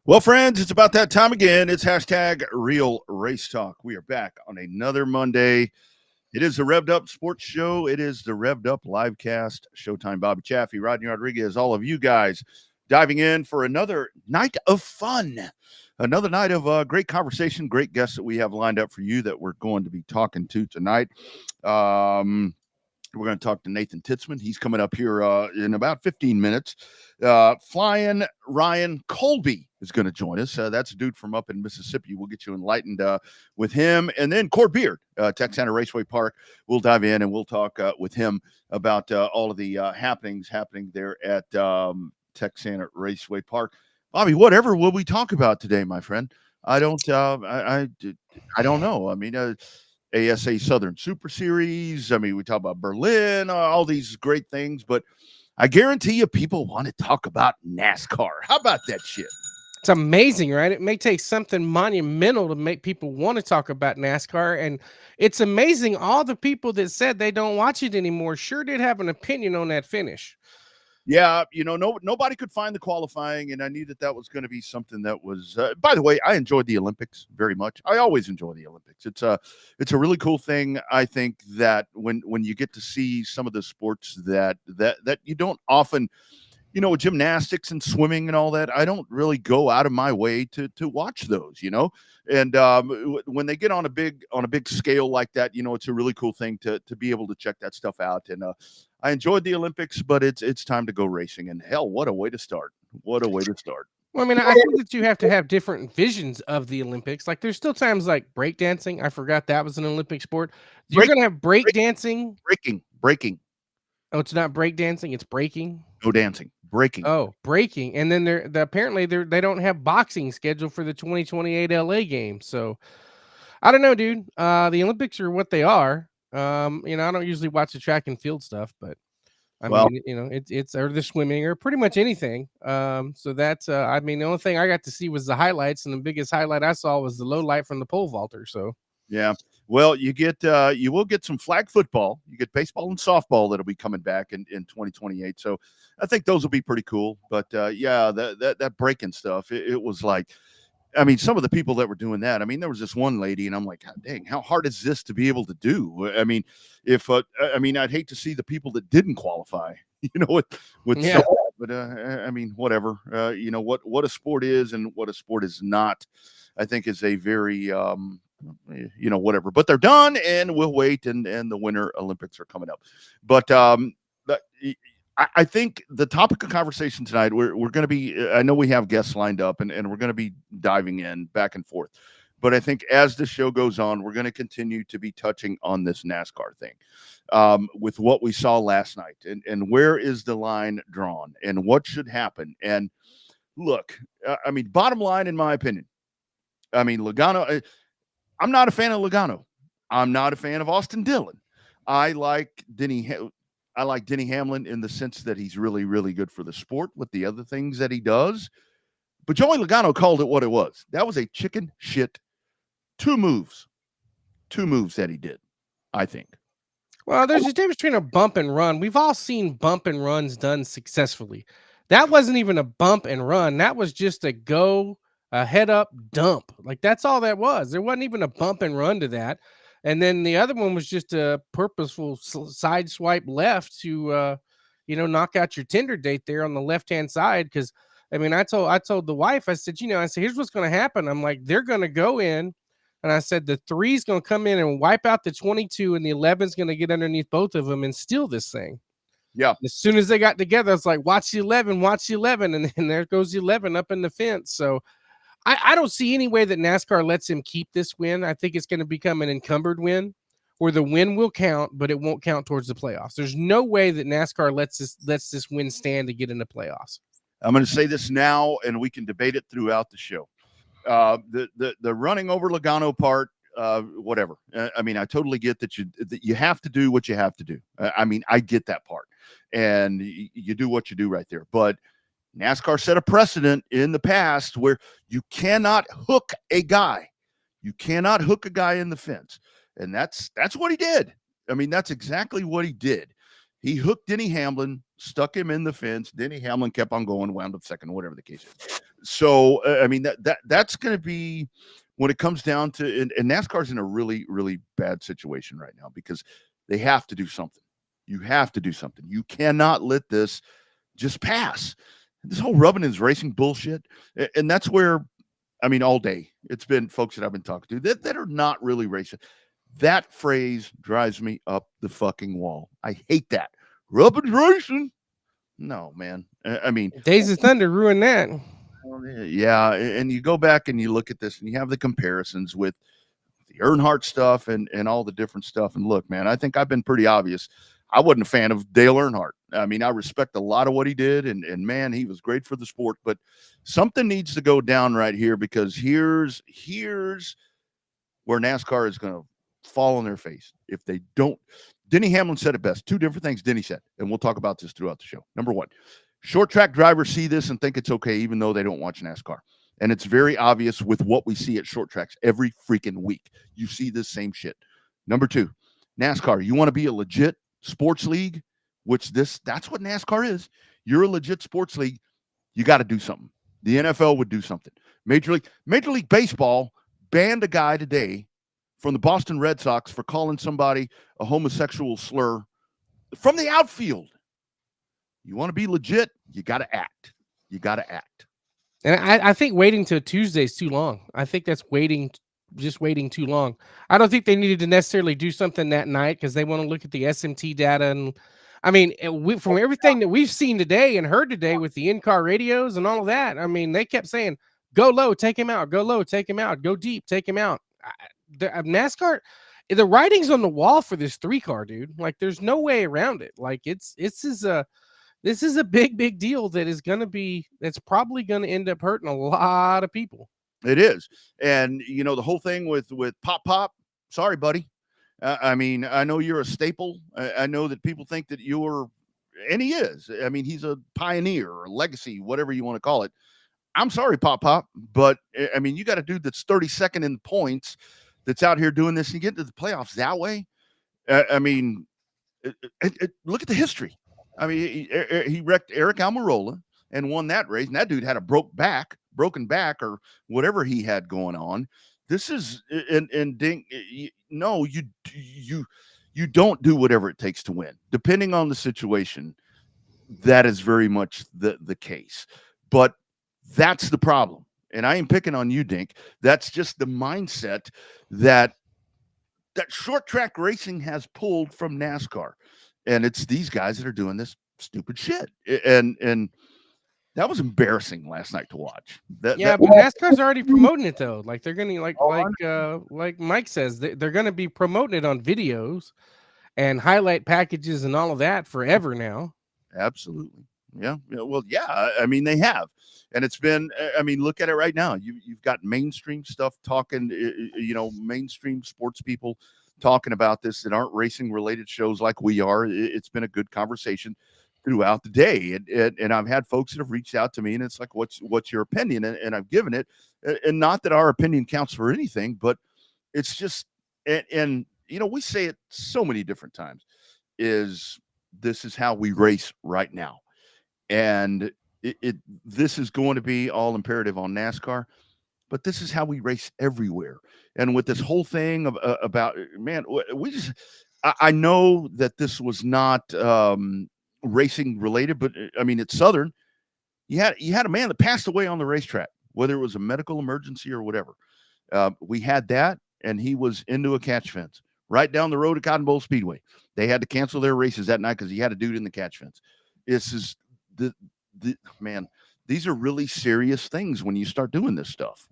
Well, friends, it's about that time again. It's hashtag Real Race Talk. We are back on another Monday. It is the Revved Up Sports Show. It is the Revved Up Livecast. Showtime, Bobby Chaffee, Rodney Rodriguez, all of you guys diving in for another night of fun. Another night of great conversation, great guests that we have lined up for you that we're going to be talking to tonight. We're going to talk to Nathan Titzman. He's coming up here in about 15 minutes. Flyin Ryan Colby is going to join us. That's a dude from up in Mississippi. We'll get you enlightened with him. And then Corpus, Texana Raceway Park. We'll dive in and we'll talk with him about all of the happenings happening there at Texana Raceway Park. Bobby, whatever will we talk about today, my friend? I don't know. I mean, ASA Southern Super Series. I mean, we talk about Berlin, all these great things, but I guarantee you people want to talk about NASCAR. How about that shit? It's amazing, right? It may take something monumental to make people want to talk about NASCAR, and it's amazing all the people that said they don't watch it anymore sure did have an opinion on that finish. Yeah, you know, nobody could find the qualifying, and I knew that was going to be something that was. By the way, I enjoyed the Olympics very much. I always enjoy the Olympics. It's a really cool thing. I think that when you get to see some of the sports that you don't often, you know, gymnastics and swimming and all that, I don't really go out of my way to watch those, you know. And when they get on a big scale like that, you know, it's a really cool thing to be able to check that stuff out. And I enjoyed the Olympics, but it's time to go racing. And hell, what a way to start! What a way to start! Well, I mean, I think that you have to have different visions of the Olympics. Like, there's still times like breakdancing. I forgot that was an Olympic sport. You're going to have breakdancing. Breaking. Oh, it's not breakdancing. It's breaking. No dancing. Breaking. Oh, breaking. And then apparently they don't have boxing scheduled for the 2028 LA games. So I don't know, dude. The Olympics are what they are. You know, I don't usually watch the track and field stuff, but I mean, you know, it's or the swimming or pretty much anything. So that's I mean, the only thing I got to see was the highlights, and the biggest highlight I saw was the low light from the pole vaulter. So yeah. Well, you will get some flag football. You get baseball and softball that'll be coming back in 2028. So I think those will be pretty cool. But yeah, that breaking stuff, it was like, I mean, some of the people that were doing that, I mean, there was this one lady, and I'm like, God dang, how hard is this to be able to do? I mean, I'd hate to see the people that didn't qualify, you know, with yeah. But I mean, whatever, you know, what a sport is and what a sport is not, I think is a very, you know, whatever, but they're done and we'll wait. And the Winter Olympics are coming up. But I think the topic of conversation tonight, we're going to be, I know we have guests lined up and we're going to be diving in back and forth. But I think as the show goes on, we're going to continue to be touching on this NASCAR thing with what we saw last night and where is the line drawn and what should happen. And look, I mean, bottom line, in my opinion, I mean, Logano, I'm not a fan of Logano. I'm not a fan of Austin Dillon. I like Denny Hamlin in the sense that he's really, really good for the sport with the other things that he does. But Joey Logano called it what it was. That was a chicken shit two moves that he did, I think. Well, there's a difference between a bump and run. We've all seen bump and runs done successfully. That wasn't even a bump and run. That was just a head up dump. Like, that's all that was. There wasn't even a bump and run to that. And then the other one was just a purposeful side swipe left to, you know, knock out your Tinder date there on the left-hand side. Because, I mean, I told the wife, I said, you know, I said, here's what's going to happen. I'm like, they're going to go in. And I said, the 3's going to come in and wipe out the 22, and the 11's going to get underneath both of them and steal this thing. Yeah. As soon as they got together, I was like, watch the 11. And then there goes the 11 up in the fence. So I don't see any way that NASCAR lets him keep this win. I think it's going to become an encumbered win where the win will count, but it won't count towards the playoffs. There's no way that NASCAR lets this win stand to get in the playoffs. I'm going to say this now, and we can debate it throughout the show. The running over Logano part, whatever. I mean, I totally get that you have to do what you have to do. I mean, I get that part. and you do what you do right there. But NASCAR set a precedent in the past where you cannot hook a guy. You cannot hook a guy in the fence. And that's what he did. I mean, that's exactly what he did. He hooked Denny Hamlin, stuck him in the fence. Denny Hamlin kept on going, wound up second, whatever the case is. So, I mean, that's going to be when it comes down to, and NASCAR's in a really, really bad situation right now because they have to do something. You have to do something. You cannot let this just pass. This whole rubbing is racing bullshit. And that's where, I mean, all day it's been folks that I've been talking to that are not really racing. That phrase drives me up the fucking wall. I hate that. Rubbing racing. No, man. I mean, Days of Thunder ruined that. Yeah. And you go back and you look at this and you have the comparisons with the Earnhardt stuff and all the different stuff. And look, man, I think I've been pretty obvious. I wasn't a fan of Dale Earnhardt. I mean, I respect a lot of what he did, and man, he was great for the sport. But something needs to go down right here because here's where NASCAR is going to fall on their face if they don't. Denny Hamlin said it best. Two different things Denny said, and we'll talk about this throughout the show. Number one, short track drivers see this and think it's okay, even though they don't watch NASCAR. And it's very obvious with what we see at short tracks every freaking week. You see this same shit. Number two, NASCAR, you want to be a legit sports league, which that's what NASCAR is. You're a legit sports league. You got to do something. The NFL would do something. Major League Baseball banned a guy today from the Boston Red Sox for calling somebody a homosexual slur from the outfield. You want to be legit, you got to act. You got to act. And I think waiting till Tuesday is too long. I think that's just waiting too long. I don't think they needed to necessarily do something that night because they want to look at the SMT data. And I mean, from everything that we've seen today and heard today with the in-car radios and all of that, I mean, they kept saying, go low, take him out, go low, take him out, go deep, take him out. NASCAR, the writing's on the wall for this 3-car, dude. Like, there's no way around it. Like, this is a big deal that's probably going to end up hurting a lot of people. It is. And, you know, the whole thing with Pop, sorry, buddy. I mean, I know you're a staple. I know that people think that you're, and he is. I mean, he's a pioneer or legacy, whatever you want to call it. I'm sorry, Pop, but, I mean, you got a dude that's 32nd in points that's out here doing this and you get into the playoffs that way. I mean, look at the history. I mean, he wrecked Eric Almirola and won that race, and that dude had a broken back or whatever he had going on. This is and Dink. No, you don't do whatever it takes to win. Depending on the situation, that is very much the case. But that's the problem, and I ain't picking on you, Dink. That's just the mindset that short track racing has pulled from NASCAR. And it's these guys that are doing this stupid shit. And that was embarrassing last night to watch. But NASCAR's already promoting it though. Like they're gonna like Mike says, they're gonna be promoting it on videos and highlight packages and all of that forever now. Absolutely. Yeah. Well, yeah. I mean, they have. And it's been, I mean, look at it right now. You've got mainstream stuff talking, mainstream sports people talking about this that aren't racing related shows like we are. It's been a good conversation throughout the day. And I've had folks that have reached out to me and it's like, what's your opinion? And I've given it, and not that our opinion counts for anything, but it's just, and we say it so many different times this is how we race right now. And this is going to be all imperative on NASCAR, but this is how we race everywhere. And with this whole thing about, man, I know that this was not racing related, but I mean, it's Southern. You had a man that passed away on the racetrack, whether it was a medical emergency or whatever. We had that, and he was into a catch fence right down the road at Cotton Bowl Speedway. They had to cancel their races that night because he had a dude in the catch fence. This is man, these are really serious things when you start doing this stuff.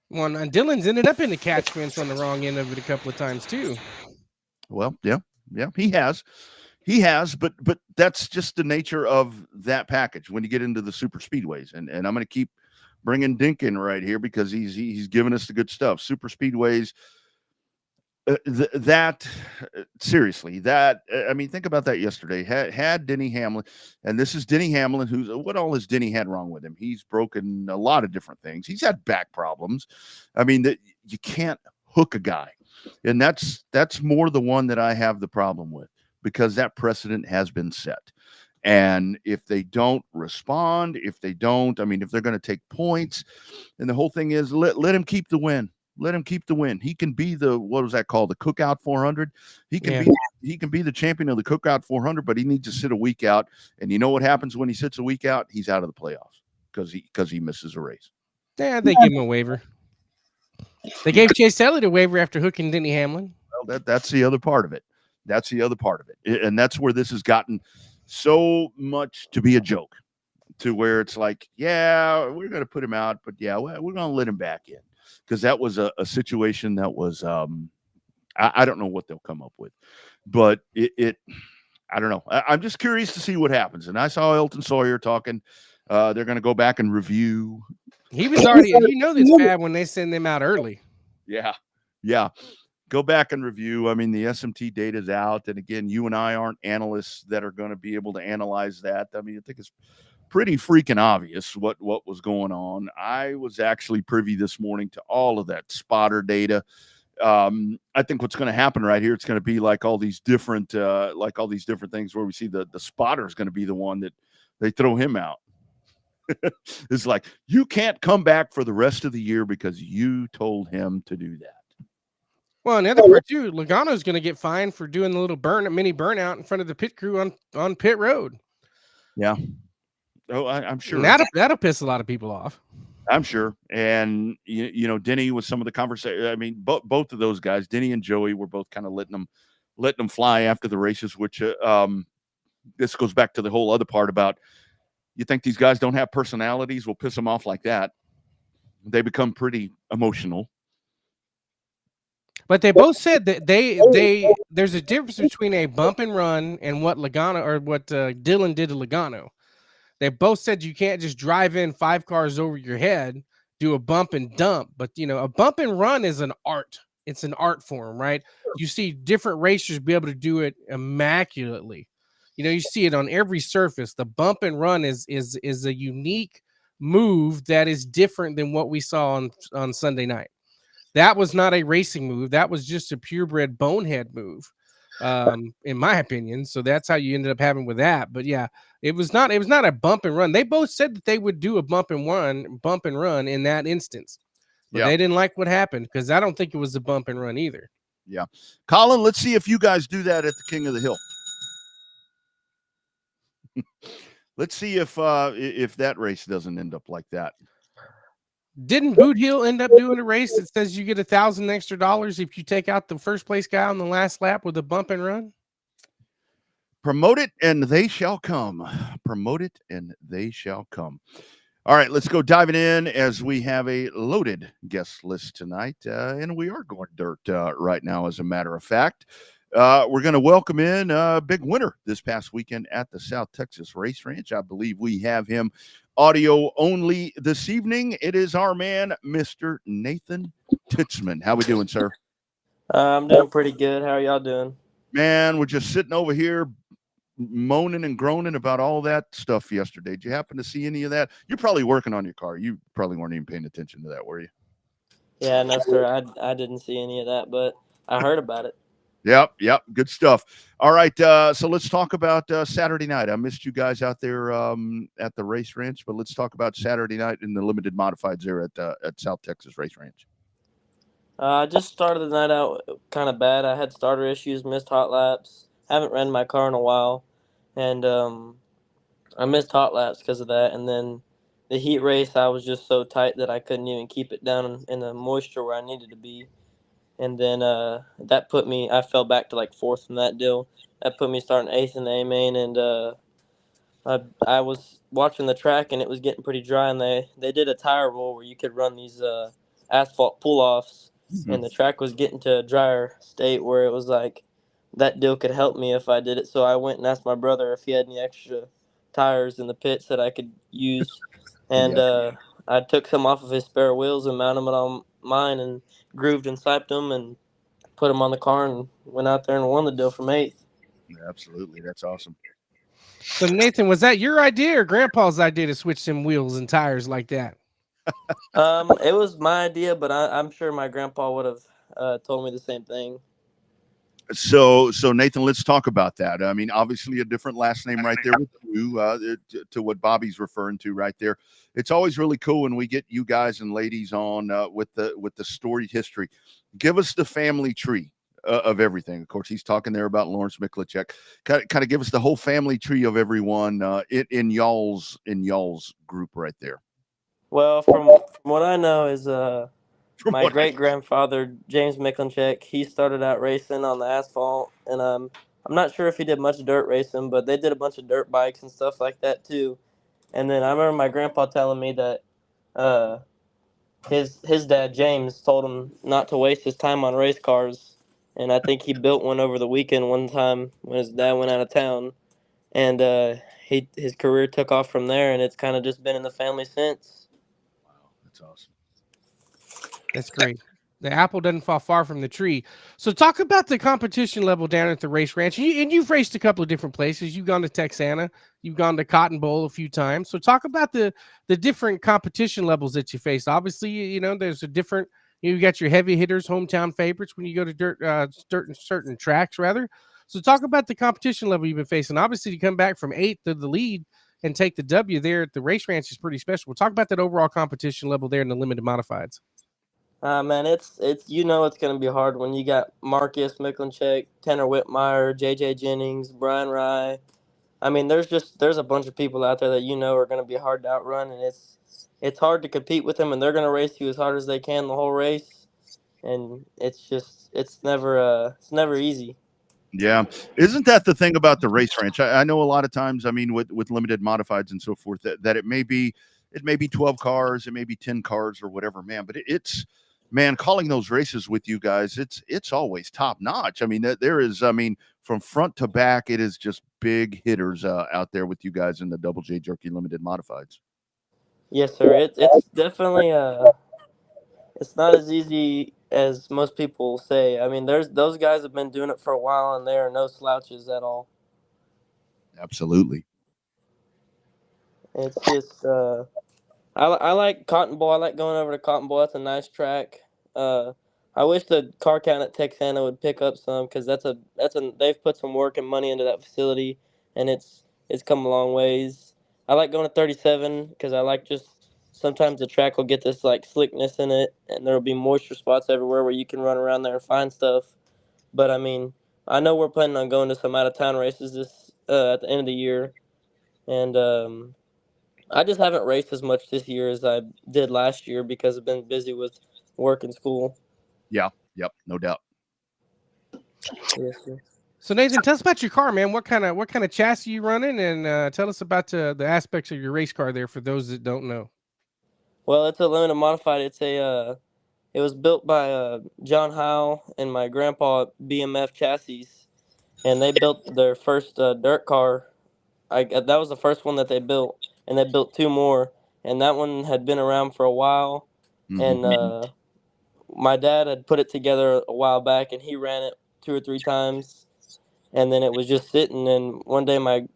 Well, and Dylan's ended up in the catch fence on the wrong end of it a couple of times too. Well, yeah, he has, but that's just the nature of that package when you get into the super speedways. And I'm going to keep bringing Dink in right here because he's giving us the good stuff. Super speedways. that seriously, that I mean, think about that yesterday. Had Denny Hamlin, and this is Denny Hamlin, who's what all has Denny had wrong with him? He's broken a lot of different things. He's had back problems. I mean, that you can't hook a guy, and that's more the one that I have the problem with, because that precedent has been set. And if they don't respond, if they don't, I mean, if they're going to take points, and the whole thing is let him keep the win. Let him keep the win. He can be the, what was that called? The Cookout 400. He can be the champion of the Cookout 400, but he needs to sit a week out. And you know what happens when he sits a week out? He's out of the playoffs because he misses a race. Yeah, they give him a waiver. They gave Chase Elliott a waiver after hooking Denny Hamlin. Well, that's the other part of it. That's the other part of it. And that's where this has gotten so much to be a joke, to where it's like, yeah, we're going to put him out, but yeah, we're going to let him back in. Because that was a situation that was, I don't know what they'll come up with, but I don't know. I'm just curious to see what happens. And I saw Elton Sawyer talking. They're going to go back and review. He was already, this bad when they send them out early. Yeah. Go back and review. I mean, the SMT data is out. And again, you and I aren't analysts that are going to be able to analyze that. I mean, I think it's pretty freaking obvious what was going on. I was actually privy this morning to all of that spotter data. I think what's going to happen right here, it's going to be like all these different things where we see the spotter is going to be the one that they throw him out. It's like, you can't come back for the rest of the year because you told him to do that. Well, another part too, Logano's going to get fined for doing the little mini burnout in front of the pit crew on pit road. Yeah. Oh, I'm sure that'll piss a lot of people off. I'm sure. And you know, Denny was some of the conversation. I mean, both of those guys, Denny and Joey, were both kind of letting them fly after the races. Which this goes back to the whole other part about, you think these guys don't have personalities? Will piss them off like that. They become pretty emotional. But they both said that there's a difference between a bump and run and what Logano or what Dylan did to Logano. They both said you can't just drive in 5 cars over your head, do a bump and dump. But, a bump and run is an art. It's an art form, right? You see different racers be able to do it immaculately. You see it on every surface. The bump and run is a unique move that is different than what we saw on Sunday night. That was not a racing move. That was just a purebred bonehead move, in my opinion. So that's how you ended up having with that. But yeah, it was not a bump and run. They both said that they would do a bump and run in that instance. But they didn't like what happened, because I don't think it was a bump and run either. Yeah. Colin, let's see if you guys do that at the King of the Hill. Let's see if that race doesn't end up like that. Didn't Boot Hill end up doing a race that says you get $1,000 extra if you take out the first place guy on the last lap with a bump and run? Promote it and they shall come. Promote it and they shall come. All right, let's go diving in as we have a loaded guest list tonight. And we are going dirt right now, as a matter of fact. We're going to welcome in a big winner this past weekend at the South Texas Race Ranch. I believe we have him audio only this evening. It is our man, Mr. Nathan Titzman. How we doing, sir? I'm doing pretty good. How are y'all doing? Man, we're just sitting over here moaning and groaning about all that stuff yesterday. Did you happen to see any of that? You're probably working on your car. You probably weren't even paying attention to that, were you? Yeah, no, sir. I didn't see any of that, but I heard about it. Yep. Good stuff. All right. So let's talk about Saturday night. I missed you guys out there at the race ranch, but let's talk about Saturday night in the limited modifieds there at South Texas Race Ranch. I just started the night out kind of bad. I had starter issues, missed hot laps. Haven't ran my car in a while, and I missed hot laps because of that. And then the heat race, I was just so tight that I couldn't even keep it down in the moisture where I needed to be. And then that put me, I fell back to like 4th in that deal. That put me starting 8th in the A main, and I was watching the track, and it was getting pretty dry, and they did a tire roll where you could run these asphalt pull-offs, and the track was getting to a drier state where it was like that deal could help me if I did it. So I went and asked my brother if he had any extra tires in the pits that I could use, and I took some off of his spare wheels and mounted them on mine and grooved and siped them and put him on the car and went out there and won the deal from 8th. Absolutely, that's awesome. So Nathan, was that your idea or Grandpa's idea to switch some wheels and tires like that? It was my idea, but I'm sure my grandpa would have told me the same thing. So Nathan, let's talk about that. I mean, obviously a different last name right there with you, to what Bobby's referring to right there. It's always really cool when we get you guys and ladies on with the storied history. Give us the family tree of everything. Of course, he's talking there about Lawrence Miklicek. Kind of give us the whole family tree of everyone in y'all's group right there. Well, from what I know is my great grandfather James Miklicek. He started out racing on the asphalt, and I'm not sure if he did much dirt racing, but they did a bunch of dirt bikes and stuff like that too. And then I remember my grandpa telling me that his dad James told him not to waste his time on race cars, and I think he built one over the weekend one time when his dad went out of town, and his career took off from there, and it's kind of just been in the family since. Wow, that's awesome. That's great. The apple doesn't fall far from the tree. So talk about the competition level down at the race ranch. And you've raced a couple of different places. You've gone to Texana. You've gone to Cotton Bowl a few times. So talk about the different competition levels that you face. Obviously, you know, there's a different, you got your heavy hitters, hometown favorites when you go to certain tracks, rather. So talk about the competition level you've been facing. Obviously, to come back from 8th to the lead and take the W there at the race ranch is pretty special. We'll talk about that overall competition level there in the limited modifieds. Man, it's it's gonna be hard when you got Marcus Miklicek, Tanner Whitmire, JJ Jennings, Brian Rye. I mean, there's a bunch of people out there that are gonna be hard to outrun, and it's hard to compete with them, and they're gonna race you as hard as they can the whole race, and it's never easy. Yeah. Isn't that the thing about the race ranch? I know a lot of times, I mean, with limited modifieds and so forth, that it may be 12 cars, it may be 10 cars or whatever, man. But it's, man, calling those races with you guys, it's always top notch. I mean, there is, I mean, from front to back, it is just big hitters out there with you guys in the Double J Jerky Limited Modifieds. Yes, sir. It's definitely it's not as easy as most people say. I mean, there's those guys have been doing it for a while, and they are no slouches at all. Absolutely. It's just I like Cotton Bowl. I like going over to Cotton Bowl. That's a nice track. I wish the car count at Texana would pick up some because they've put some work and money into that facility, and it's come a long ways. I like going to 37 because I like just sometimes the track will get this like slickness in it, and there will be moisture spots everywhere where you can run around there and find stuff. But I mean, I know we're planning on going to some out of town races this at the end of the year, and I just haven't raced as much this year as I did last year because I've been busy with work and school. Yeah. Yep. No doubt. Yes, sir. So Nathan, tell us about your car, man. What kind of chassis you running, and tell us about the aspects of your race car there for those that don't know. Well, it's a limited modified. It was built by John Howe and my grandpa at BMF Chassis, and they built their first dirt car. That was the first one that they built, and they built two more, and that one had been around for a while, Mhm. and my dad had put it together a while back, and he ran it 2 or 3 times, and then it was just sitting. And one day, my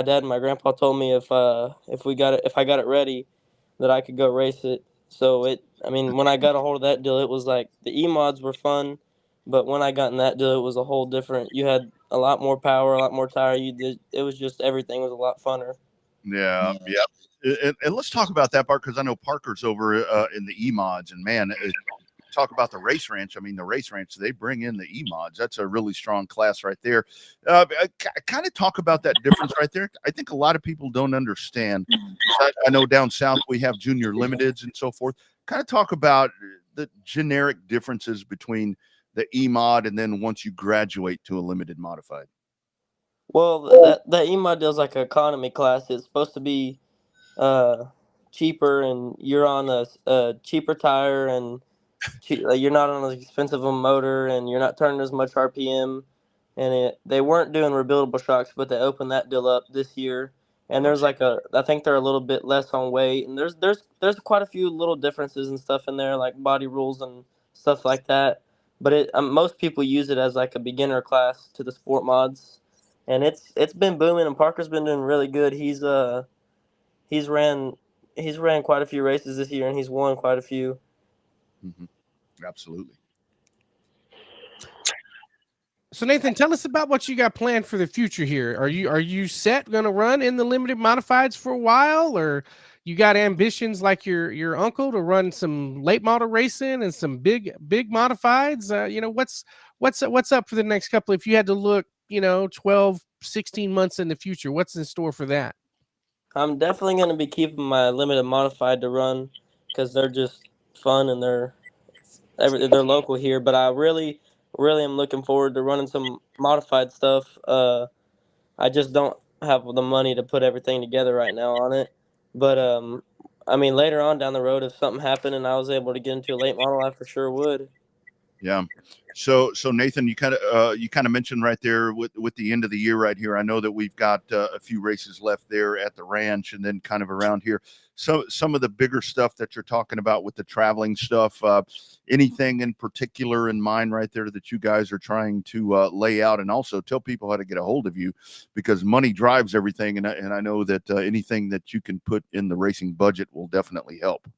dad and my grandpa told me if I got it ready, that I could go race it. So I mean, when I got a hold of that deal, it was like the E mods were fun, but when I got in that deal, it was a whole different. You had a lot more power, a lot more tire. It was just everything was a lot funner. Yeah. Yeah. And let's talk about that part because I know Parker's over in the E mods, and man, talk about the race ranch. I mean, the race ranch, they bring in the E mods. That's a really strong class right there. Kind of talk about that difference right there. I think a lot of people don't understand. I know down south we have junior limiteds and so forth. Kind of talk about the generic differences between the E mod and then once you graduate to a limited modified. Well, that E mod deal is like an economy class. It's supposed to be uh, cheaper, and you're on a cheaper tire, and you're not on as expensive a motor, and you're not turning as much RPM. And they weren't doing rebuildable shocks, but they opened that deal up this year. And there's I think they're a little bit less on weight, and there's quite a few little differences and stuff in there, like body rules and stuff like that. but most people use it as like a beginner class to the sport mods, and it's been booming. And Parker's been doing really good. He's ran he's ran quite a few races this year, and he's won quite a few. Absolutely. So Nathan, tell us about what you got planned for the future here. Are you set going to run in the limited modifieds for a while, or you got ambitions like your uncle to run some late model racing and some big modifieds? What's up for the next couple? If you had to look, 12, 16 months in the future, what's in store for that? I'm definitely going to be keeping my limited modified to run because they're just fun and they're local here. But I really am looking forward to running some modified stuff. I just don't have the money to put everything together right now on it. But I mean, later on down the road, if something happened and I was able to get into a late model, I for sure would. Yeah. So Nathan, you kind of mentioned right there with the end of the year right here. I know that we've got a few races left there at the ranch, and then kind of around here. So some of the bigger stuff that you're talking about with the traveling stuff. Anything in particular in mind right there that you guys are trying to lay out, and also tell people how to get a hold of you, because money drives everything, and I know that anything that you can put in the racing budget will definitely help.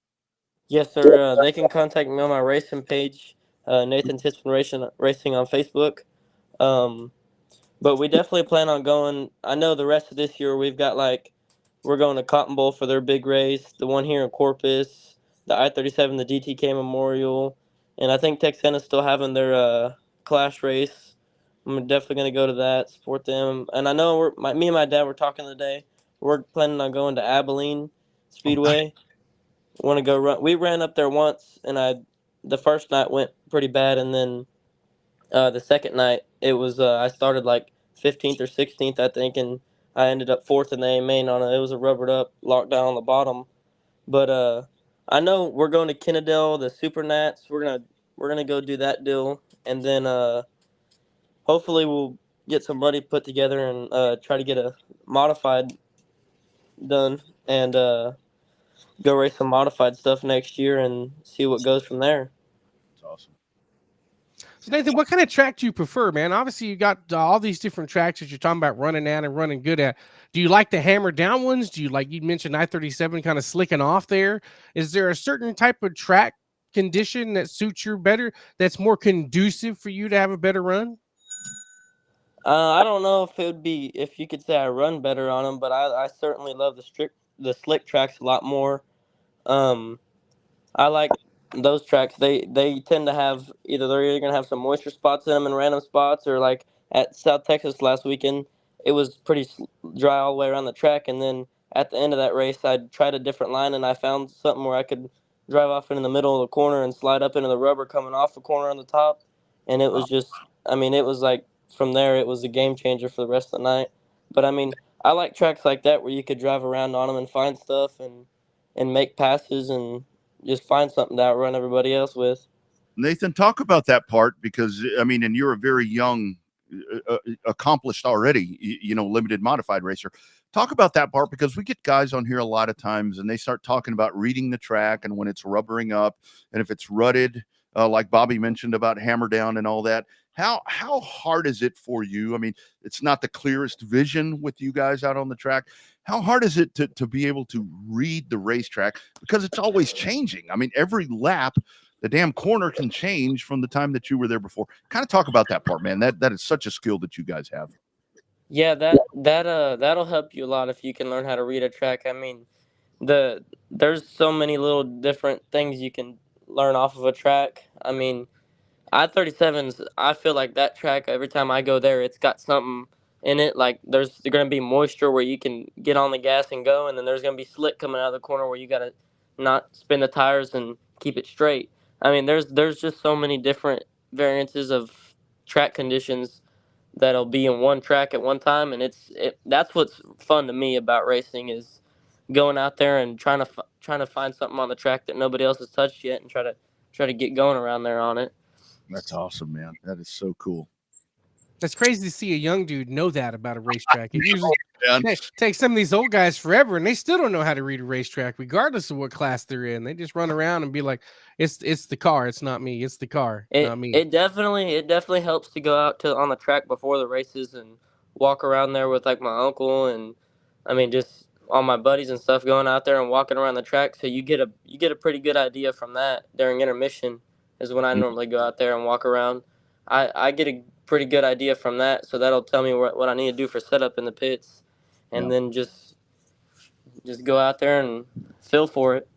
Yes, sir. They can contact me on my racing page, Nathan Titzman Racing on Facebook. But we definitely plan on going. I know the rest of this year we're going to Cotton Bowl for their big race, the one here in Corpus, the I-37, the DTK Memorial, and I think Texana's still having their clash race. I'm definitely going to go to that, support them. And I know me and my dad were talking today. We're planning on going to Abilene Speedway. Want to go run? We ran up there once, and the first night went pretty bad, and then the second night it was I started like 15th or 16th, I think, and I ended up fourth in the main on it. It was a rubbered up lockdown on the bottom, but I know we're going to Kennedale, the Super Nats. We're gonna go do that deal, and then hopefully we'll get some money put together and try to get a modified done and go race some modified stuff next year and see what goes from there. That's awesome. So Nathan, what kind of track do you prefer, man? Obviously, you got all these different tracks that you're talking about running at and running good at. Do you like the hammer down ones? Do you like, you mentioned I-37 kind of slicking off there? Is there a certain type of track condition that suits you better, that's more conducive for you to have a better run? I don't know if it would be if you could say I run better on them, but I certainly love the slick tracks a lot more. Um, I like those tracks. They tend to have they're either gonna have some moisture spots in them and random spots, or like at South Texas last weekend, it was pretty dry all the way around the track. And then at the end of that race, I tried a different line and I found something where I could drive off into the middle of the corner and slide up into the rubber coming off the corner on the top. And it was just, I mean, it was like from there, it was a game changer for the rest of the night. But I mean, I like tracks like that where you could drive around on them and find stuff and make passes and just find something to outrun everybody else with. Nathan, talk about that part, because I mean, and you're a very young, accomplished already, limited modified racer. Talk about that part, because we get guys on here a lot of times and they start talking about reading the track and when it's rubbering up and if it's rutted, like Bobby mentioned about hammer down and all that. How hard is it for you? I mean, it's not the clearest vision with you guys out on the track. How hard is it to be able to read the racetrack, because it's always changing? I mean, every lap, the damn corner can change from the time that you were there before. Kind of talk about that part, man. That is such a skill that you guys have. Yeah, that'll help you a lot if you can learn how to read a track. I mean, there's so many little different things you can learn off of a track. I mean, I-37's, I feel like that track, every time I go there, it's got something in it. Like there's going to be moisture where you can get on the gas and go, and then there's going to be slick coming out of the corner where you got to not spin the tires and keep it straight. I mean, there's just so many different variances of track conditions that'll be in one track at one time, and that's what's fun to me about racing, is going out there and trying to find something on the track that nobody else has touched yet, and try to get going around there on it. That's awesome, man. That is so cool. That's crazy to see a young dude know that about a racetrack. It usually, man. Take some of these old guys forever, and they still don't know how to read a racetrack, regardless of what class they're in. They just run around and be like, "It's the car. It's not me. It's the car, not me." It definitely helps to go out to on the track before the races and walk around there with like my uncle and I mean just all my buddies and stuff going out there and walking around the track. So you get a pretty good idea from that during intermission is when I normally go out there and walk around. I get a pretty good idea from that, so that'll tell me what I need to do for setup in the pits, and then just go out there and feel for it.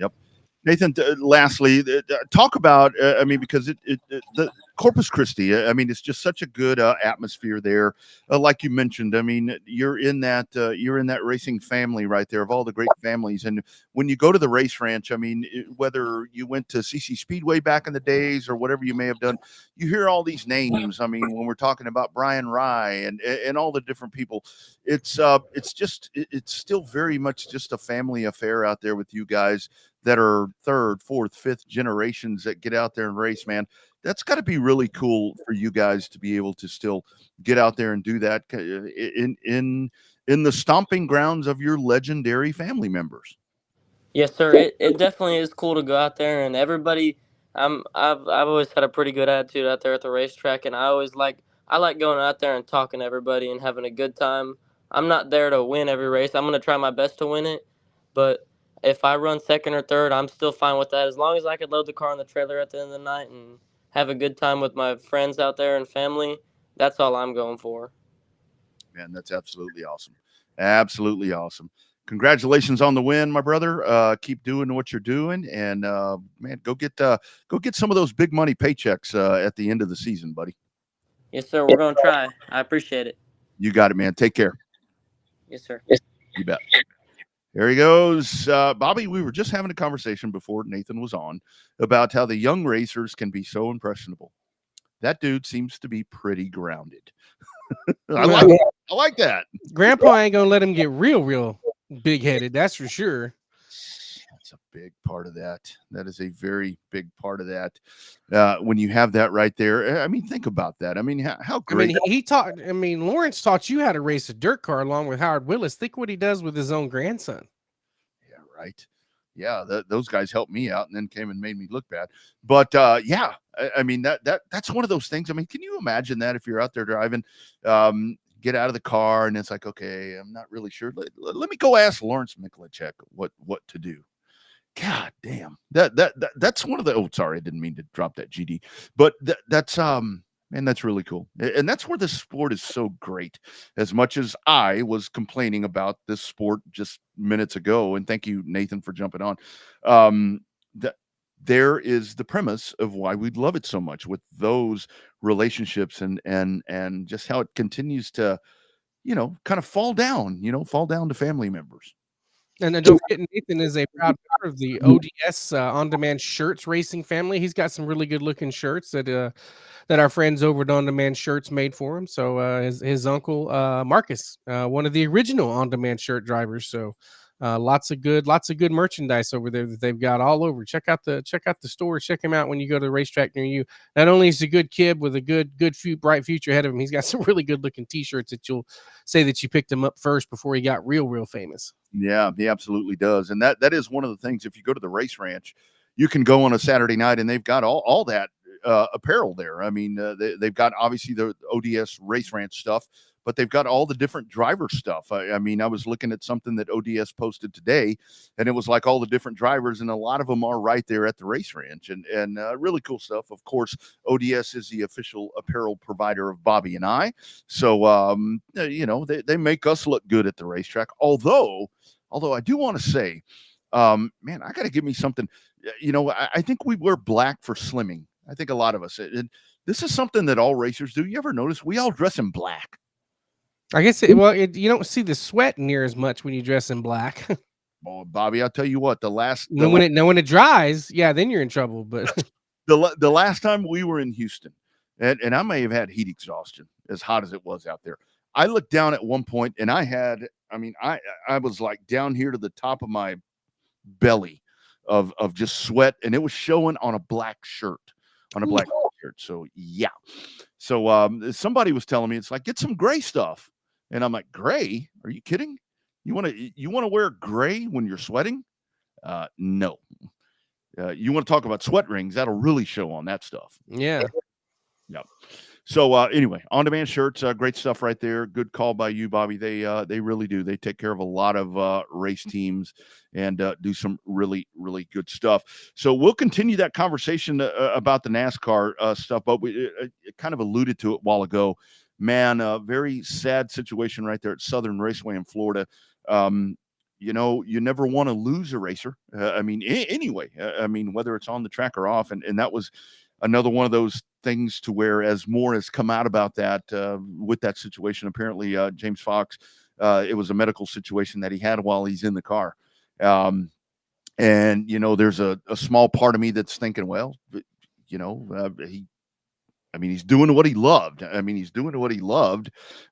Yep. Nathan, lastly, talk about, I mean, because the Corpus Christi, I mean, it's just such a good atmosphere there. Like you mentioned, I mean, you're in that racing family right there of all the great families. And when you go to the race ranch, I mean, whether you went to CC Speedway back in the days or whatever you may have done, you hear all these names. I mean, when we're talking about Brian Rye and all the different people, it's still very much just a family affair out there with you guys that are third, fourth, fifth generations that get out there and race, man. That's got to be really cool for you guys to be able to still get out there and do that in the stomping grounds of your legendary family members. Yes, sir. It definitely is cool to go out there and everybody. I've always had a pretty good attitude out there at the racetrack, and I like going out there and talking to everybody and having a good time. I'm not there to win every race. I'm gonna try my best to win it, but if I run second or third, I'm still fine with that as long as I could load the car on the trailer at the end of the night and have a good time with my friends out there and family. That's all I'm going for. Man, that's absolutely awesome. Absolutely awesome. Congratulations on the win, my brother. Keep doing what you're doing, and man, go get some of those big money paychecks at the end of the season, buddy. Yes, sir. We're gonna try. I appreciate it. You got it, man. Take care. Yes, sir. You bet. There he goes. Bobby, we were just having a conversation before Nathan was on about how the young racers can be so impressionable. That dude seems to be pretty grounded. I like that. Grandpa ain't gonna let him get real big headed. That's for sure. That's a big part of that. That is a very big part of that. When you have that right there, I mean, think about that. I mean, how great. I mean, he taught. I mean, Lawrence taught you how to race a dirt car along with Howard Willis. Think what he does with his own grandson. Yeah, right. Yeah, those guys helped me out and then came and made me look bad. But yeah, I mean that's one of those things. I mean, can you imagine that if you're out there driving, get out of the car and it's like, okay, I'm not really sure. Let me go ask Lawrence Miklicek what to do. God damn, that's one of the. Oh, sorry, I didn't mean to drop that GD, but that's man, that's really cool, and that's where the sport is so great. As much as I was complaining about this sport just minutes ago, and thank you, Nathan, for jumping on. That there is the premise of why we love it so much with those relationships and just how it continues to, kind of fall down to family members. And then don't forget, Nathan is a proud part of the ODS on-demand shirts racing family. He's got some really good-looking shirts that our friends over at On-Demand Shirts made for him. So his uncle Marcus, one of the original on-demand shirt drivers. So lots of good merchandise over there that they've got all over. Check out the store. Check him out when you go to the racetrack near you. Not only is he a good kid with a good bright future ahead of him, he's got some really good-looking T-shirts that you'll say that you picked him up first before he got real famous. Yeah, he absolutely does. And that is one of the things. If you go to the race ranch, you can go on a Saturday night and they've got all that apparel there. I mean, they've got obviously the ODS race ranch stuff, but they've got all the different driver stuff. I mean, I was looking at something that ODS posted today, and it was like all the different drivers, and a lot of them are right there at the race ranch, and really cool stuff. Of course, ODS is the official apparel provider of Bobby and I, so they make us look good at the racetrack. Although I do want to say, man, I got to give me something. I think we wear black for slimming. I think a lot of us. This is something that all racers do. You ever notice we all dress in black? I guess you don't see the sweat near as much when you dress in black. Well, Bobby, I'll tell you what. When it dries, yeah, then you're in trouble. But the last time we were in Houston, and I may have had heat exhaustion as hot as it was out there. I looked down at one point, and I was like down here to the top of my belly of just sweat, and it was showing on a black shirt. So yeah. So somebody was telling me, it's like, get some gray stuff. And I'm like, gray? Are you kidding? You want to wear gray when you're sweating? No. You want to talk about sweat rings? That'll really show on that stuff. Yeah. Yep. So anyway, on-demand shirts, great stuff right there. Good call by you, Bobby. They really do. They take care of a lot of race teams and do some really, really good stuff. So we'll continue that conversation about the NASCAR stuff, but we kind of alluded to it a while ago. Man, a very sad situation right there at Southern Raceway in Florida. You never want to lose a racer. Anyway, whether it's on the track or off, and that was another one of those things to where, as more has come out about that with that situation, apparently James Fox, it was a medical situation that he had while he's in the car. And there's a small part of me that's thinking, well, he's doing what he loved.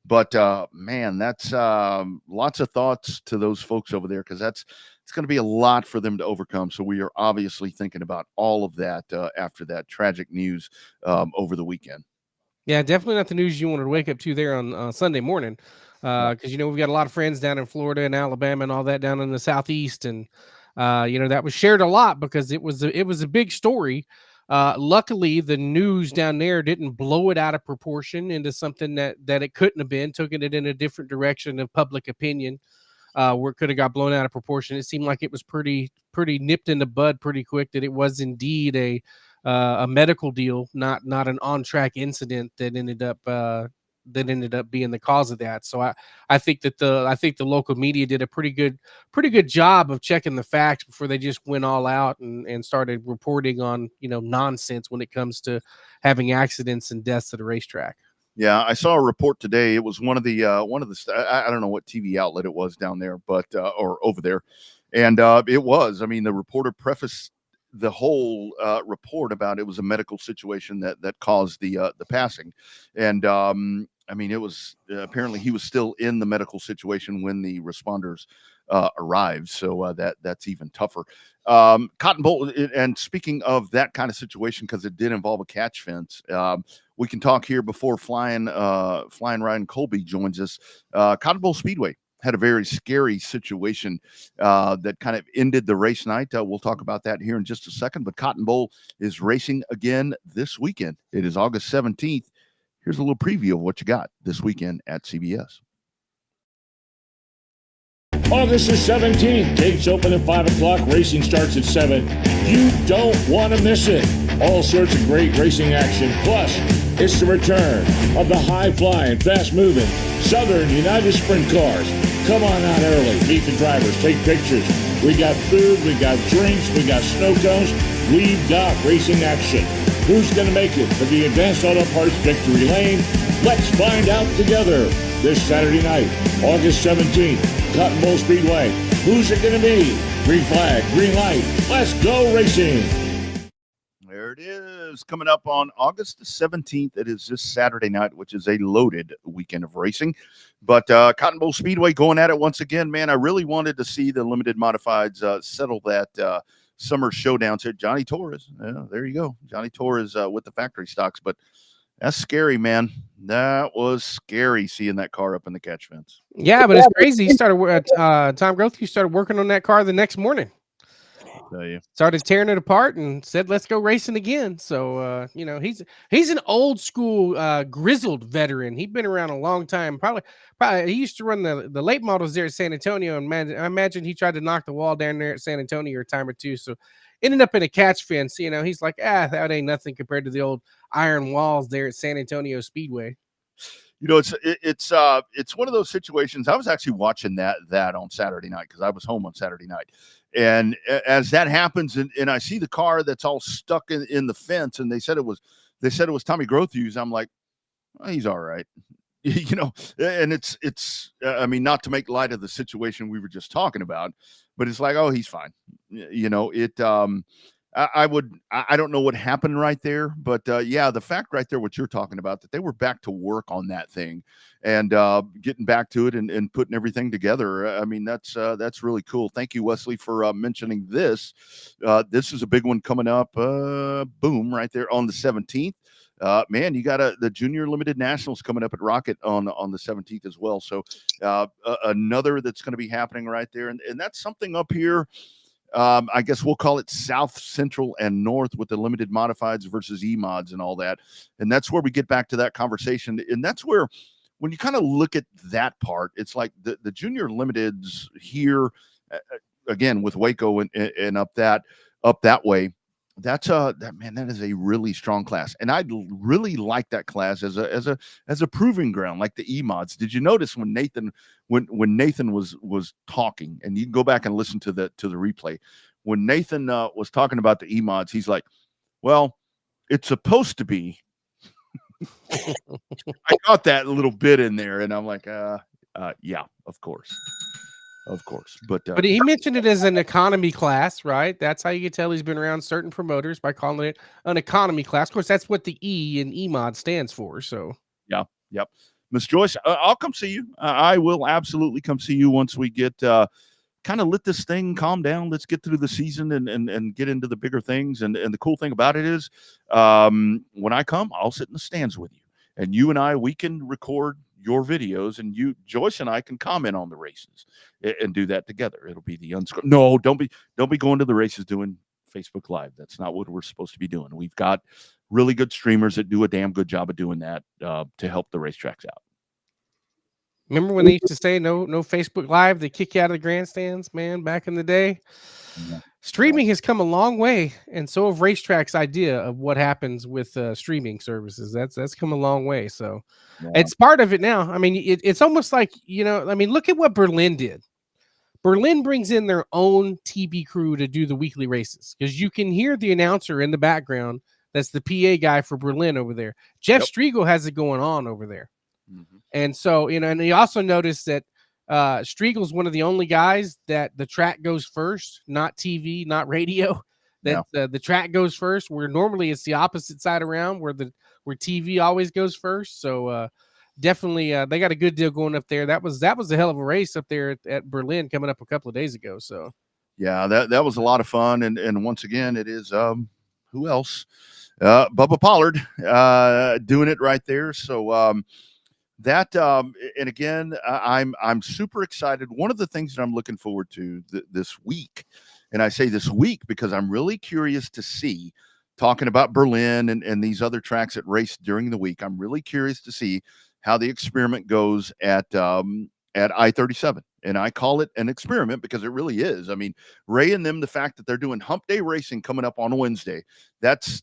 But man, that's lots of thoughts to those folks over there, because it's going to be a lot for them to overcome. So we are obviously thinking about all of that after that tragic news over the weekend. Yeah, definitely not the news you wanted to wake up to there on Sunday morning, because we've got a lot of friends down in Florida and Alabama and all that down in the Southeast, and that was shared a lot because it was a big story. Luckily, the news down there didn't blow it out of proportion into something that it couldn't have been, taking it in a different direction of public opinion, where it could have got blown out of proportion. It seemed like it was pretty nipped in the bud pretty quick, that it was indeed a medical deal, not an on-track incident that ended up being the cause of that. So I think the local media did a pretty good job of checking the facts before they just went all out and started reporting on nonsense when it comes to having accidents and deaths at a racetrack. Yeah, I saw a report today. It was one of the I don't know what TV outlet it was down there, but or over there, and it was. The reporter prefaced the whole report about it was a medical situation that caused the passing, and it was apparently he was still in the medical situation when the responders arrived. So that's even tougher. Cotton Bowl, and speaking of that kind of situation, because it did involve a catch fence, we can talk here before Flyin Ryan Colby joins us. Cotton Bowl Speedway had a very scary situation that kind of ended the race night. We'll talk about that here in just a second. But Cotton Bowl is racing again this weekend. It is August 17th. Here's a little preview of what you got this weekend at CBS. August the 17th, gates open at 5 o'clock, racing starts at 7. You don't want to miss it. All sorts of great racing action. Plus, it's the return of the high-flying, fast-moving Southern United Sprint cars. Come on out early, meet the drivers, take pictures. We got food, we got drinks, we got snow cones. We've got racing action. Who's going to make it to the Advanced Auto Parts Victory Lane? Let's find out together this Saturday night, August 17th. Cotton Bowl Speedway. Who's it going to be? Green flag, green light. Let's go racing. There it is. Coming up on August the 17th. It is this Saturday night, which is a loaded weekend of racing. But Cotton Bowl Speedway going at it once again. Man, I really wanted to see the limited modifieds settle that summer showdown. To Johnny Torres. Yeah, there you go. Johnny Torres with the factory stocks. But that's scary, man. That was scary seeing that car up in the catch fence. Yeah, but it's crazy. He started Tom Growth. You started working on that car the next morning. Tell you. Started tearing it apart and said, "Let's go racing again." So he's an old school grizzled veteran. He'd been around a long time. Probably he used to run the late models there at San Antonio, and I imagine he tried to knock the wall down there at San Antonio a time or two. So ended up in a catch fence. He's like, that ain't nothing compared to the old iron walls there at San Antonio Speedway. It's one of those situations. I was actually watching that on Saturday night because I was home on Saturday night. And as that happens, and I see the car that's all stuck in the fence, and they said it was Tommy Grothuse. I'm like, oh, he's all right, And it's not to make light of the situation we were just talking about, but it's like, oh, he's fine. I don't know what happened right there, but the fact right there, what you're talking about, that they were back to work on that thing and getting back to it and putting everything together. That's really cool. Thank you, Wesley, for mentioning this. This is a big one coming up. Boom, right there on the 17th. man, you got the Junior Limited Nationals coming up at Rocket on the 17th as well. So another that's going to be happening right there. And that's something up here. I guess we'll call it South, Central, and North with the limited modifieds versus E-mods and all that. And that's where we get back to that conversation. And that's where, when you kind of look at that part, it's like the Junior Limiteds here, again, with Waco and up that way. That's that is a really strong class, and I really like that class as a proving ground, like the E-mods. Did you notice when Nathan was talking, and you can go back and listen to the replay, when Nathan was talking about the E-mods, he's like, well, it's supposed to be. I got that little bit in there, and I'm like, yeah, of course. But he mentioned it as an economy class, right? That's how you can tell he's been around certain promoters, by calling it an economy class. Of course, that's what the E in E-mod stands for. So yeah, yep. Miss Joyce, I'll come see you. I will absolutely come see you once we get kind of let this thing calm down. Let's get through the season and get into the bigger things. And the cool thing about it is, when I come, I'll sit in the stands with you, and you and I, we can record your videos, and Joyce and I can comment on the races and do that together. It'll be the unscripted. No, don't be going to the races doing Facebook Live. That's not what we're supposed to be doing. We've got really good streamers that do a damn good job of doing that to help the racetracks out. Remember when they used to say no Facebook Live, they kick you out of the grandstands, man, back in the day? Yeah. Streaming has come a long way, and so have racetracks' idea of what happens with streaming services. That's come a long way. So it's part of it now. I mean, it's almost like, look at what Berlin did. Berlin brings in their own TV crew to do the weekly races, because you can hear the announcer in the background. That's the PA guy for Berlin over there. Jeff Striegel has it going on over there. Mm-hmm. And so, and you also notice that Striegel's one of the only guys that the track goes first, not TV, not radio. That the track goes first, where normally it's the opposite side around, where TV always goes first. So definitely, they got a good deal going up there. That was a hell of a race up there at Berlin coming up a couple of days ago. So yeah, that was a lot of fun. And once again, it is who else? Bubba Pollard doing it right there. So that and again, I'm super excited. One of the things that I'm looking forward to this week, and I say this week because I'm really curious to see, talking about Berlin and these other tracks that race during the week, I'm really curious to see how the experiment goes at I-37. And I call it an experiment because it really is. I mean, Ray and them, the fact that they're doing hump day racing coming up on Wednesday, that's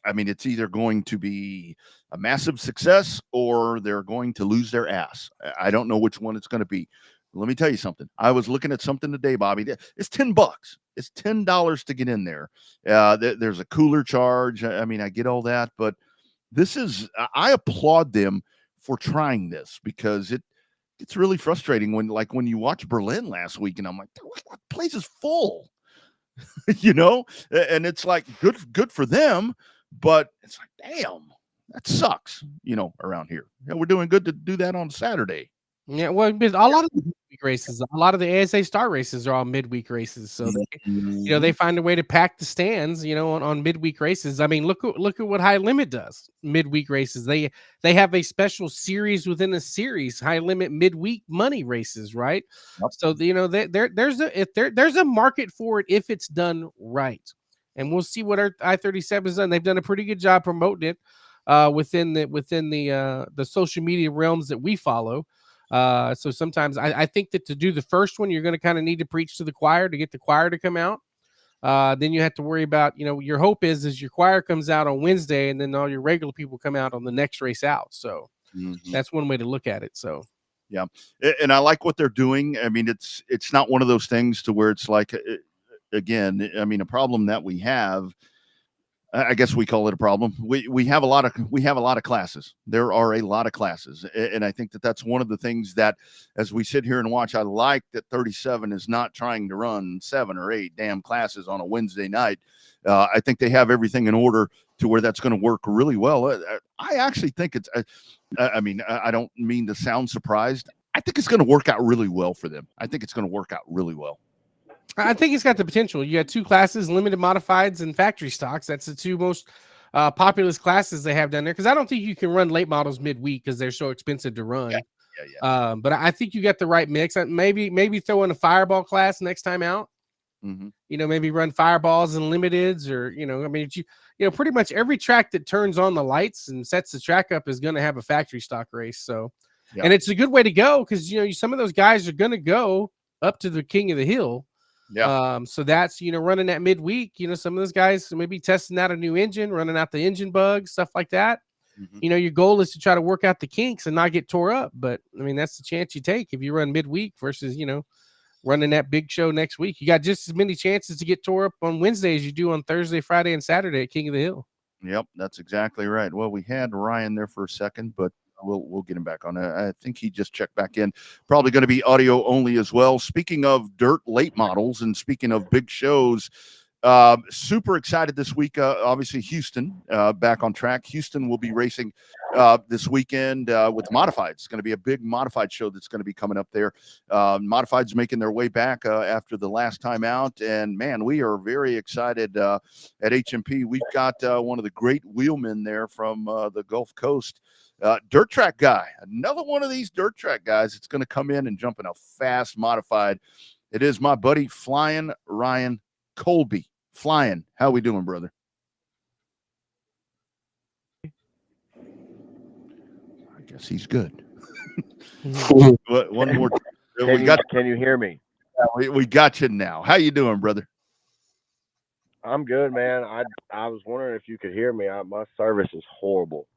I mean, it's either going to be a massive success or they're going to lose their ass. I don't know which one it's going to be. Let me tell you something. I was looking at something today, Bobby. It's $10. It's $10 to get in there. There's a cooler charge. I mean, I get all that, but I applaud them for trying this, because it's really frustrating when you watch Berlin last week, and I'm like, the place is full, and it's like good for them. But it's like, damn, that sucks, around here. We're doing good to do that on Saturday. Yeah, well, a lot of the midweek races, a lot of the ASA Star races are all midweek races. So they find a way to pack the stands, on midweek races. I mean, look at what High Limit does. Midweek races, they have a special series within a series, High Limit midweek money races, right? Yep. So there's a market for it if it's done right. And we'll see what our I-37 has done. They've done a pretty good job promoting it within the social media realms that we follow. So sometimes I think that to do the first one, you're going to kind of need to preach to the choir to get the choir to come out. Then you have to worry about, your hope is your choir comes out on Wednesday, and then all your regular people come out on the next race out. So that's one way to look at it. So. Yeah. And I like what they're doing. I mean, it's not one of those things to where it's like, again, I mean, a problem that we have, I guess we call it a problem. We have a lot of classes. There are a lot of classes. And I think that that's one of the things that, as we sit here and watch, I like that 37 is not trying to run 7 or 8 damn classes on a Wednesday night. I think they have everything in order to where that's going to work really well. I actually think it's, I mean, I don't mean to sound surprised. I think it's going to work out really well for them. I think it's going to work out really well. I think it's got the potential. You got 2 classes, limited modifieds and factory stocks. That's the 2 most populous classes they have down there. Because I don't think you can run late models midweek because they're so expensive to run. Yeah. But I think you got the right mix. Maybe throw in a fireball class next time out. Mm-hmm. Maybe run fireballs and limiteds, or I mean, pretty much every track that turns on the lights and sets the track up is going to have a factory stock race. So, and it's a good way to go because some of those guys are going to go up to the King of the Hill. Yeah. So that's running that midweek. Some of those guys may be testing out a new engine, running out the engine bugs, stuff like that. Mm-hmm. Your goal is to try to work out the kinks and not get tore up. But I mean, that's the chance you take if you run midweek versus running that big show next week. You got just as many chances to get tore up on Wednesday as you do on Thursday, Friday, and Saturday at King of the Hill. Yep, that's exactly right. Well, we had Ryan there for a second, but we'll get him back on. I think he just checked back in. Probably going to be audio only as well. Speaking of dirt late models and speaking of big shows, super excited this week. Obviously, Houston back on track. Houston will be racing this weekend with modifieds. It's going to be a big modified show that's going to be coming up there. Modifieds making their way back after the last time out, and man, we are very excited at HMP. We've got one of the great wheelmen there from the Gulf Coast. Dirt track guy, another one of these dirt track guys that's going to come in and jump in a fast modified. It is my buddy Flyin Ryan Colby. Flyin, how we doing, brother? I guess he's good. One more. Can you hear me? We got you now. How you doing, brother? I'm good, man. I was wondering if you could hear me. My service is horrible.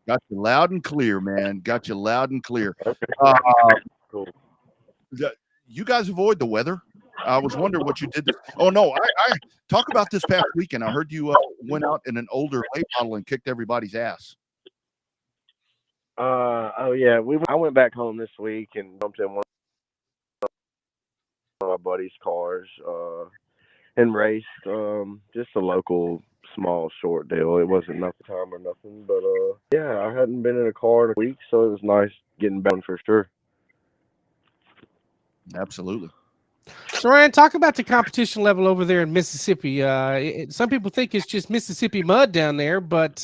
Got you loud and clear, man. Got you loud and clear. Okay. Cool. You guys avoid the weather? I was wondering what you did. Oh no, I talk about this past weekend. I heard you went out in an older late model and kicked everybody's ass. Oh yeah, I went back home this week and jumped in one of my buddy's cars and raced just a local small short deal. It wasn't enough time or nothing, but yeah, I hadn't been in a car in a week, so it was nice getting back for sure. Absolutely. So Ryan, talk about the competition level over there in Mississippi. Some people think it's just Mississippi mud down there, but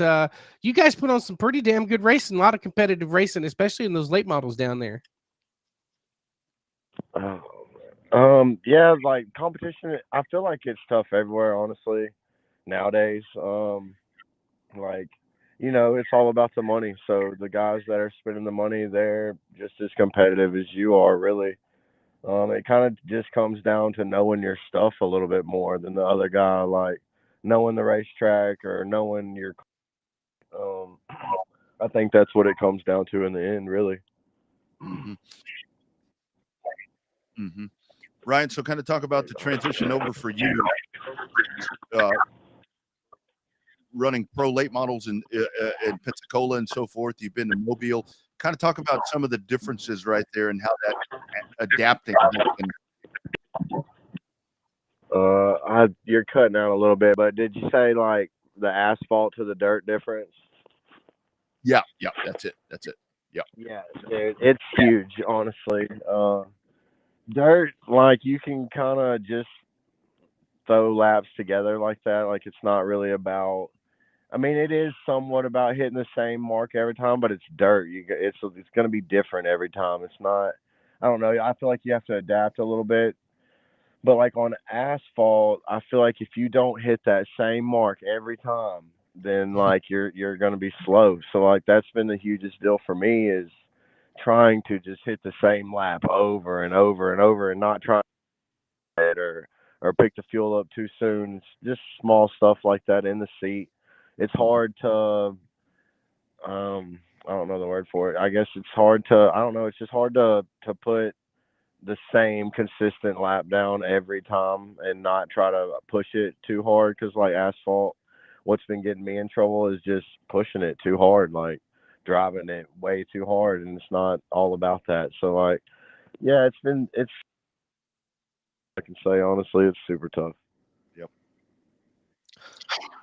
you guys put on some pretty damn good racing, a lot of competitive racing, especially in those late models down there. Yeah, like competition, I feel like it's tough everywhere, honestly, nowadays. Like, it's all about the money. So the guys that are spending the money, they're just as competitive as you are, really. It kind of just comes down to knowing your stuff a little bit more than the other guy, like knowing the racetrack or knowing your. I think that's what it comes down to in the end, really. Mm-hmm. Mm-hmm. Ryan, so kind of talk about the transition over for you, running pro late models in Pensacola and so forth. You've been to Mobile. Kind of talk about some of the differences right there and how that adapting. You're cutting out a little bit, but did you say like the asphalt to the dirt difference? Yeah, that's it. Yeah, dude, it's huge, honestly. Dirt, like you can kind of just throw laps together like that. Like it's not really about. I mean, it is somewhat about hitting the same mark every time, but it's dirt. It's going to be different every time. It's not. I don't know. I feel like you have to adapt a little bit. But like on asphalt, I feel like if you don't hit that same mark every time, then like you're going to be slow. So like that's been the hugest deal for me is trying to just hit the same lap over and over and over and not trying to hit or pick the fuel up too soon. It's just small stuff like that in the seat. It's hard to, I don't know the word for it. I guess it's hard to, I don't know. It's just hard to put the same consistent lap down every time and not try to push it too hard. Cause like asphalt, what's been getting me in trouble is just pushing it too hard, like driving it way too hard. And it's not all about that. So like, yeah, I can say honestly, it's super tough. Yep.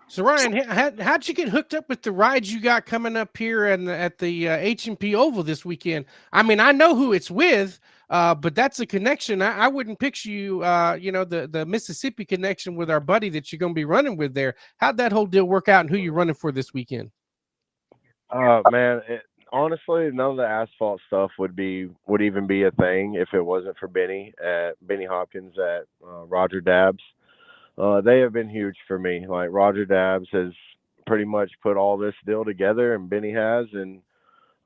So Ryan, how'd you get hooked up with the rides you got coming up here and at the H&P Oval this weekend? I mean, I know who it's with, but that's a connection. I wouldn't picture you, the Mississippi connection with our buddy that you're going to be running with there. How'd that whole deal work out, and who you're running for this weekend? Man, honestly, none of the asphalt stuff would even be a thing if it wasn't for Benny Hopkins at Roger Dabbs. They have been huge for me. Like, Roger Dabbs has pretty much put all this deal together, and Benny has. And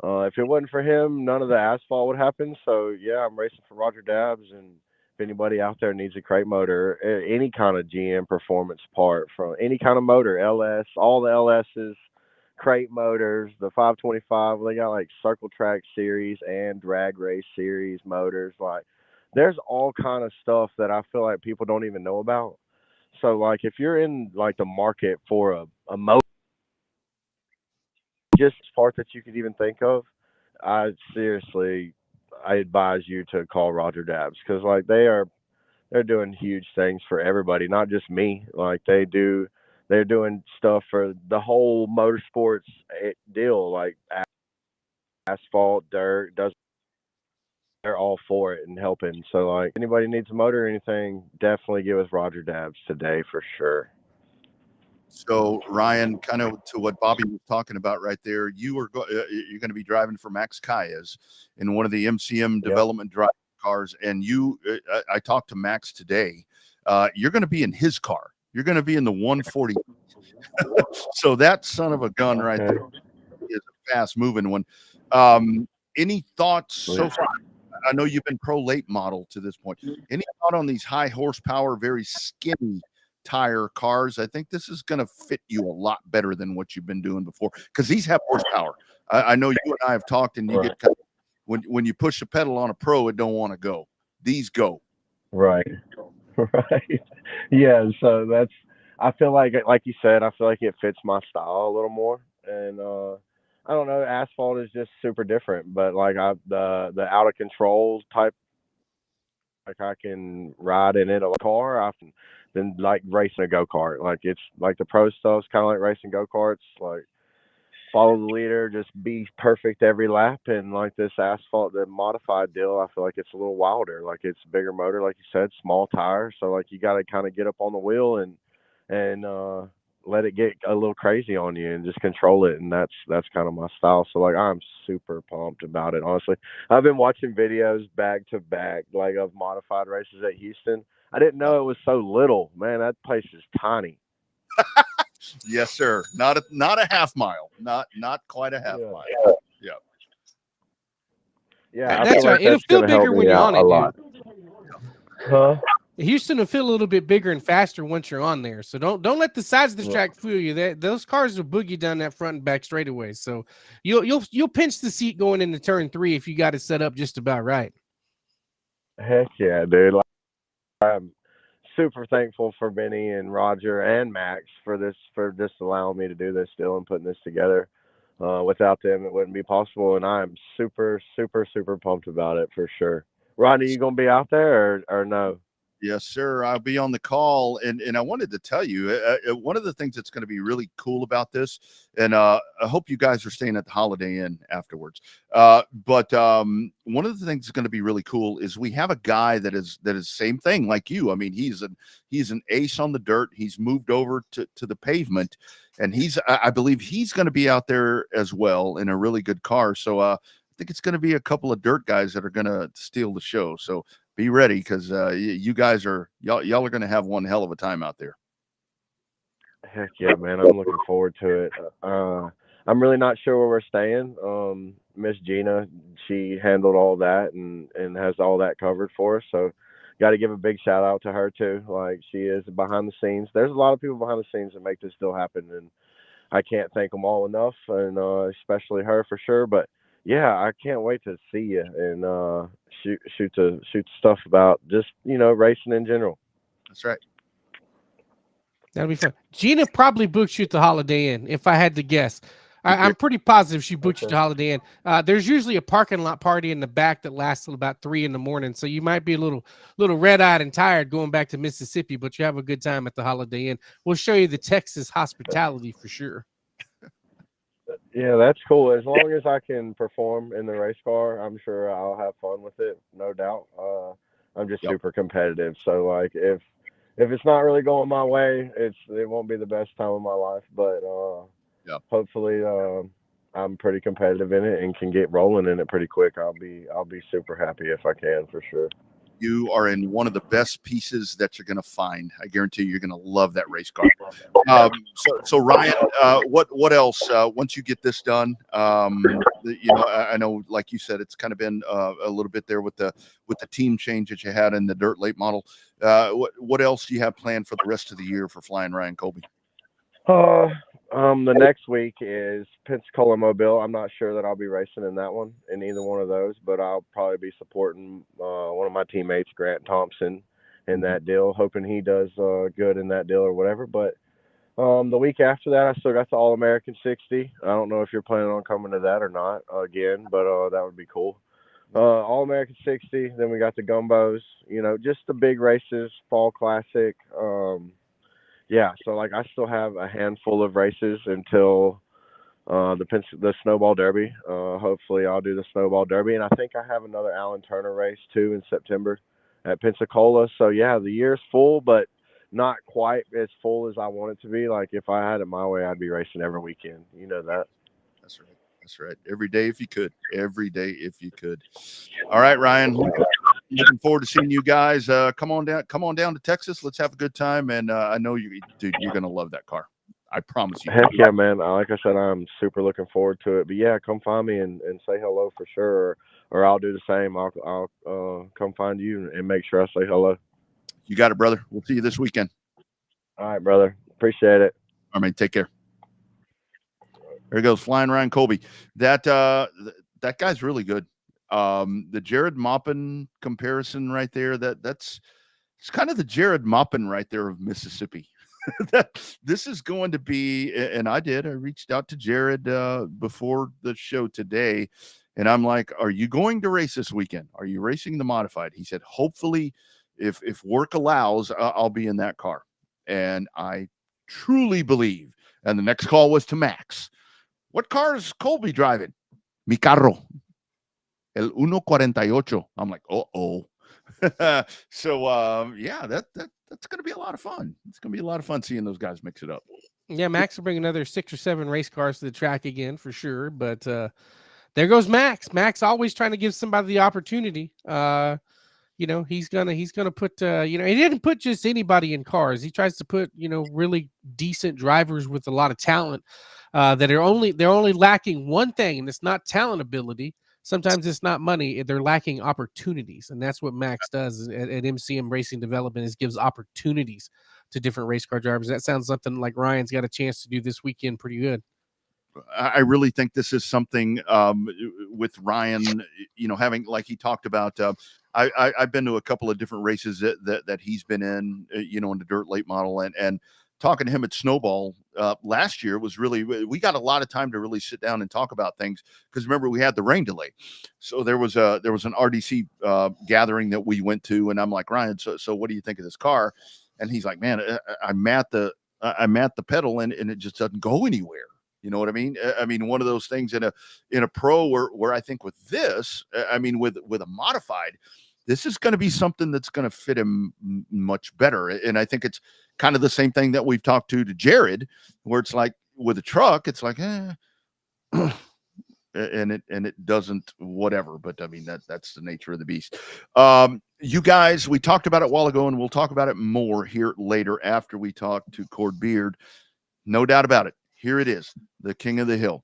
if it wasn't for him, none of the asphalt would happen. So yeah, I'm racing for Roger Dabbs. And if anybody out there needs a crate motor, any kind of GM performance part from any kind of motor, LS, all the LSs, crate motors, the 525, they got like Circle Track series and drag race series motors. Like, there's all kind of stuff that I feel like people don't even know about. So, like, if you're in, like, the market for a motor, just part that you could even think of, I advise you to call Roger Dabbs, because, like, they're doing huge things for everybody, not just me. Like, they're doing stuff for the whole motorsports deal, like asphalt, dirt, they're all for it and helping. So, like, anybody needs a motor or anything, definitely get with Roger Dabbs today for sure. So Ryan, kind of to what Bobby was talking about right there, you're going to be driving for Max Calles in one of the MCM development drive cars, and I talked to Max today. You're going to be in his car. You're going to be in the 140. So that son of a gun right there is a fast moving one. Any thoughts so far? I know you've been pro late model to this point. Any thought on these high horsepower, very skinny tire cars? I think this is going to fit you a lot better than what you've been doing before, because these have horsepower. I know you and I have talked, and you get kind of, when you push the pedal on a pro, it don't want to go. These go. Right. Yeah. So I feel like you said, I feel like it fits my style a little more. And I don't know, asphalt is just super different, but like the out of control type, like, I can ride in it a car than like racing a go-kart. Like, it's like the pro stuff's kind of like racing go-karts, like follow the leader, just be perfect every lap. And like this asphalt, the modified deal, I feel like it's a little wilder. Like, it's bigger motor, like you said, small tires. So like, you got to kind of get up on the wheel and let it get a little crazy on you and just control it. And that's kind of my style. So like, I'm super pumped about it. Honestly, I've been watching videos back to back, like, of modified races at Houston. I didn't know it was so little, man. That place is tiny. Yes, sir. Not a half mile. Not quite a half mile. Yeah. That's right. It'll feel bigger when you're on it, dude. Huh? Houston will feel a little bit bigger and faster once you're on there. So don't let the sides of the track fool you. Those cars will boogie down that front and back straightaways. So you'll pinch the seat going into turn 3 if you got it set up just about right. Heck yeah, dude. I'm super thankful for Benny and Roger and Max for just allowing me to do this deal and putting this together. Without them, it wouldn't be possible. And I'm super, super, super pumped about it for sure. Rodney, you going to be out there or no? Yes, sir. I'll be on the call. And I wanted to tell you, one of the things that's going to be really cool about this, and I hope you guys are staying at the Holiday Inn afterwards. But one of the things that's going to be really cool is we have a guy that is same thing like you. I mean, he's an ace on the dirt. He's moved over to the pavement, and I believe he's going to be out there as well in a really good car. So I think it's going to be a couple of dirt guys that are going to steal the show. So be ready, because you guys y'all are going to have one hell of a time out there. Heck yeah, man. I'm looking forward to it. I'm really not sure where we're staying. Miss Gina, she handled all that and has all that covered for us. So got to give a big shout out to her too. Like, she is behind the scenes. There's a lot of people behind the scenes that make this still happen, and I can't thank them all enough, and especially her for sure. But yeah, I can't wait to see you and shoot stuff about just, racing in general. That's right. That'll be fun. Gina probably booked you at the Holiday Inn, if I had to guess. I'm pretty positive she booked you Okay. to Holiday Inn. There's usually a parking lot party in the back that lasts till about 3 in the morning. So you might be a little red-eyed and tired going back to Mississippi, but you have a good time at the Holiday Inn. We'll show you the Texas hospitality for sure. Yeah, that's cool. As long as I can perform in the race car, I'm sure I'll have fun with it, no doubt. I'm just Yep. super competitive, so like if it's not really going my way, it won't be the best time of my life. But Yep. hopefully, I'm pretty competitive in it and can get rolling in it pretty quick. I'll be super happy if I can, for sure. You are in one of the best pieces that you're going to find. I guarantee you're going to love that race car. So Ryan, what else? Once you get this done, I know, like you said, it's kind of been a little bit there with the team change that you had in the dirt late model. What else do you have planned for the rest of the year for Flyin Ryan Colby? The next week is Pensacola Mobile. I'm not sure that I'll be racing in that one, in either one of those, but I'll probably be supporting one of my teammates, Grant Thompson, in that deal, hoping he does good in that deal or whatever. But the week after that, I still got the All-American 60. I don't know if you're planning on coming to that or not again, but that would be cool. All-American 60. Then we got the Gumbos, just the big races, Fall Classic. Yeah, so like I still have a handful of races until the Snowball Derby. Hopefully I'll do the Snowball Derby, and I think I have another Alan Turner race too in September at Pensacola. So yeah, the year's full, but not quite as full as I want it to be. Like if I had it my way, I'd be racing every weekend. You know that. That's right. That's right. Every day if you could. Every day if you could. All right, Ryan. Looking forward to seeing you guys. Come on down to Texas. Let's have a good time. And I know you're gonna love that car. I promise you. Heck yeah, man. Like I said, I'm super looking forward to it. But yeah, come find me and say hello for sure, or I'll do the same. I'll come find you and make sure I say hello. You got it, brother. We'll see you this weekend. All right, brother. Appreciate it. All right, take care. There he goes, Flyin Ryan Colby. That guy's really good. The Jared Maupin comparison right there, it's kind of the Jared Maupin right there of Mississippi. This is going to be, and I reached out to Jared before the show today, and I'm like, are you going to race this weekend? Are you racing the modified? He said, hopefully, if work allows, I'll be in that car. And I truly believe. And the next call was to Max. What car is Colby driving? Mi carro. El 148. I'm like, uh-oh. So, yeah, that's going to be a lot of fun. It's going to be a lot of fun seeing those guys mix it up. Yeah, Max will bring another 6 or 7 race cars to the track again for sure. But there goes Max. Max always trying to give somebody the opportunity. He's gonna put he didn't put just anybody in cars. He tries to put really decent drivers with a lot of talent they're only lacking one thing, and it's not talent ability. Sometimes it's not money. They're lacking opportunities, and that's what Max does at MCM Racing Development, is gives opportunities to different race car drivers. That sounds something like Ryan's got a chance to do this weekend pretty good. I really think this is something with Ryan, having, like he talked about, I've been to a couple of different races that he's been in, in the dirt late model, and talking to him at Snowball last year was really, we got a lot of time to really sit down and talk about things, because remember we had the rain delay. So there was an RDC gathering that we went to, and I'm like, Ryan, so what do you think of this car? And he's like, man, I'm at the pedal and it just doesn't go anywhere. You know what I mean? I mean, one of those things in a pro where I think with this, with a modified, this is going to be something that's going to fit him much better. And I think it's kind of the same thing that we've talked to Jared, where it's like with a truck, it's like, and it doesn't whatever. But I mean, that's the nature of the beast. You guys, we talked about it a while ago, and we'll talk about it more here later after we talk to Cord Beard. No doubt about it. Here it is, the King of the Hill.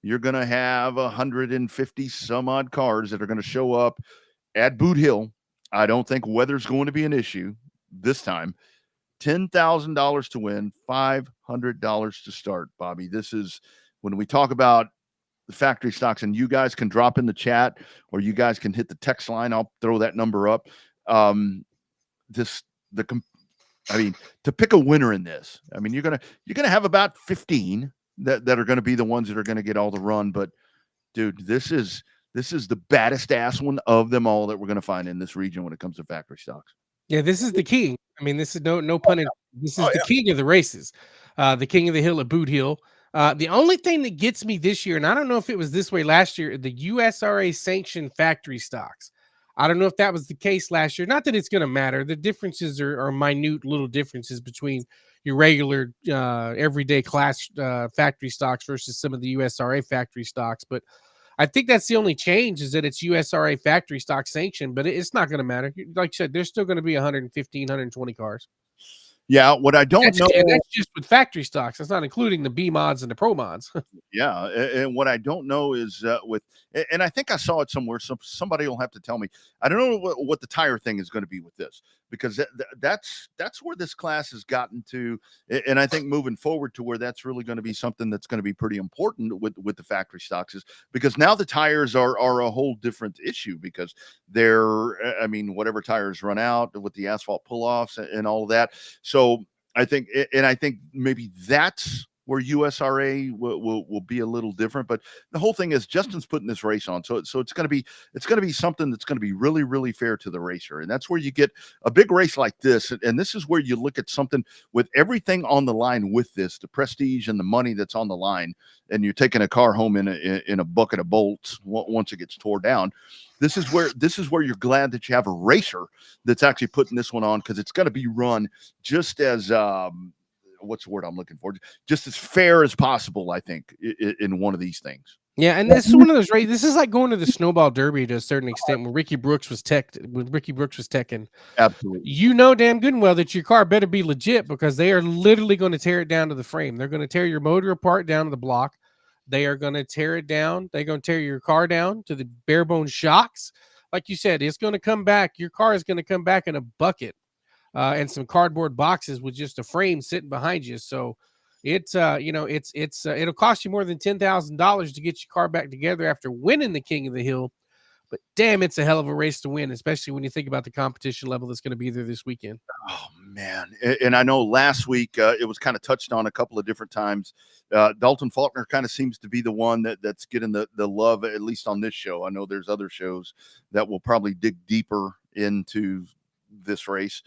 You're going to have 150 some odd cars that are going to show up at Boot Hill. I don't think weather's going to be an issue this time. $10,000 to win, $500 to start, Bobby. This is when we talk about the factory stocks, and you guys can drop in the chat, or you guys can hit the text line. I'll throw that number up. To pick a winner in this, I mean, you're gonna have about 15, that are going to be the ones that are going to get all the run. But dude, this is the baddest ass one of them all that we're going to find in this region when it comes to factory stocks. Yeah, this is the king. I mean, this is no pun intended. This is Oh, the king of the races, the king of the hill at Boot Hill. The only thing that gets me this year, and I don't know if it was this way last year, the USRA sanctioned factory stocks. I don't know if that was the case last year. Not that it's going to matter. The differences are minute little differences between your regular everyday class factory stocks versus some of the USRA factory stocks. But I think that's the only change is that it's USRA factory stock sanctioned, but it's not going to matter. Like you said, there's still going to be 115, 120 cars. Yeah, what I don't know, And that's just with factory stocks. That's not including the B mods and the pro mods. yeah, and what I don't know is and I think I saw it somewhere. So somebody will have to tell me. I don't know what the tire thing is going to be with this, because that's where this class has gotten to, and I think moving forward to where that's really going to be something that's going to be pretty important with the factory stocks, is because now the tires are a whole different issue, because I mean, whatever tires run out with the asphalt pull-offs and all of that. So I think maybe that's where USRA will be a little different. But the whole thing is Justin's putting this race on, so it's going to be something that's going to be really, really fair to the racer, and that's where you get a big race like this. And this is where you look at something with everything on the line with this, the prestige and the money that's on the line, and you're taking a car home in a bucket of bolts once it gets tore down. This is where you're glad that you have a racer that's actually putting this one on, because it's going to be run just as what's the word I'm looking for? Just as fair as possible, I think, in one of these things. Yeah, and this is one of those races. This is like going to the snowball derby to a certain extent when Ricky Brooks was teching. Absolutely. You know damn good and well that your car better be legit, because they are literally going to tear it down to the frame. They're going to tear your motor apart down to the block. They are going to tear it down. They're going to tear your car down to the bare bone shocks. Like you said, it's going to come back. Your car is going to come back in a bucket and some cardboard boxes with just a frame sitting behind you. So it's it'll cost you more than $10,000 to get your car back together after winning the King of the Hill. But damn, it's a hell of a race to win, especially when you think about the competition level that's going to be there this weekend. Oh, man. And I know last week it was kind of touched on a couple of different times. Dalton Faulkner kind of seems to be the one that's getting the love, at least on this show. I know there's other shows that will probably dig deeper into this race.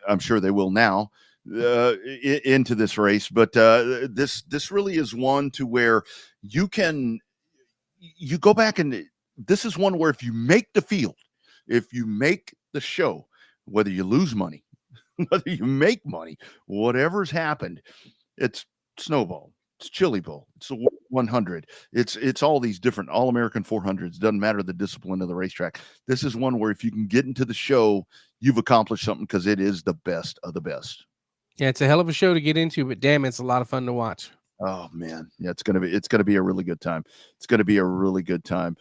I'm sure they will now into this race. But this really is one to where you go back, and this is one where if you make the field, if you make the show, whether you lose money, whether you make money, whatever's happened, it's Snowball, it's Chili Bowl, it's the 100, it's all these different All-American 400s. Doesn't matter the discipline of the racetrack. This is one where if you can get into the show, you've accomplished something, because it is the best of the best. Yeah, it's a hell of a show to get into, but damn, it's a lot of fun to watch. Oh man, yeah, it's gonna be a really good time. It's gonna be a really good time.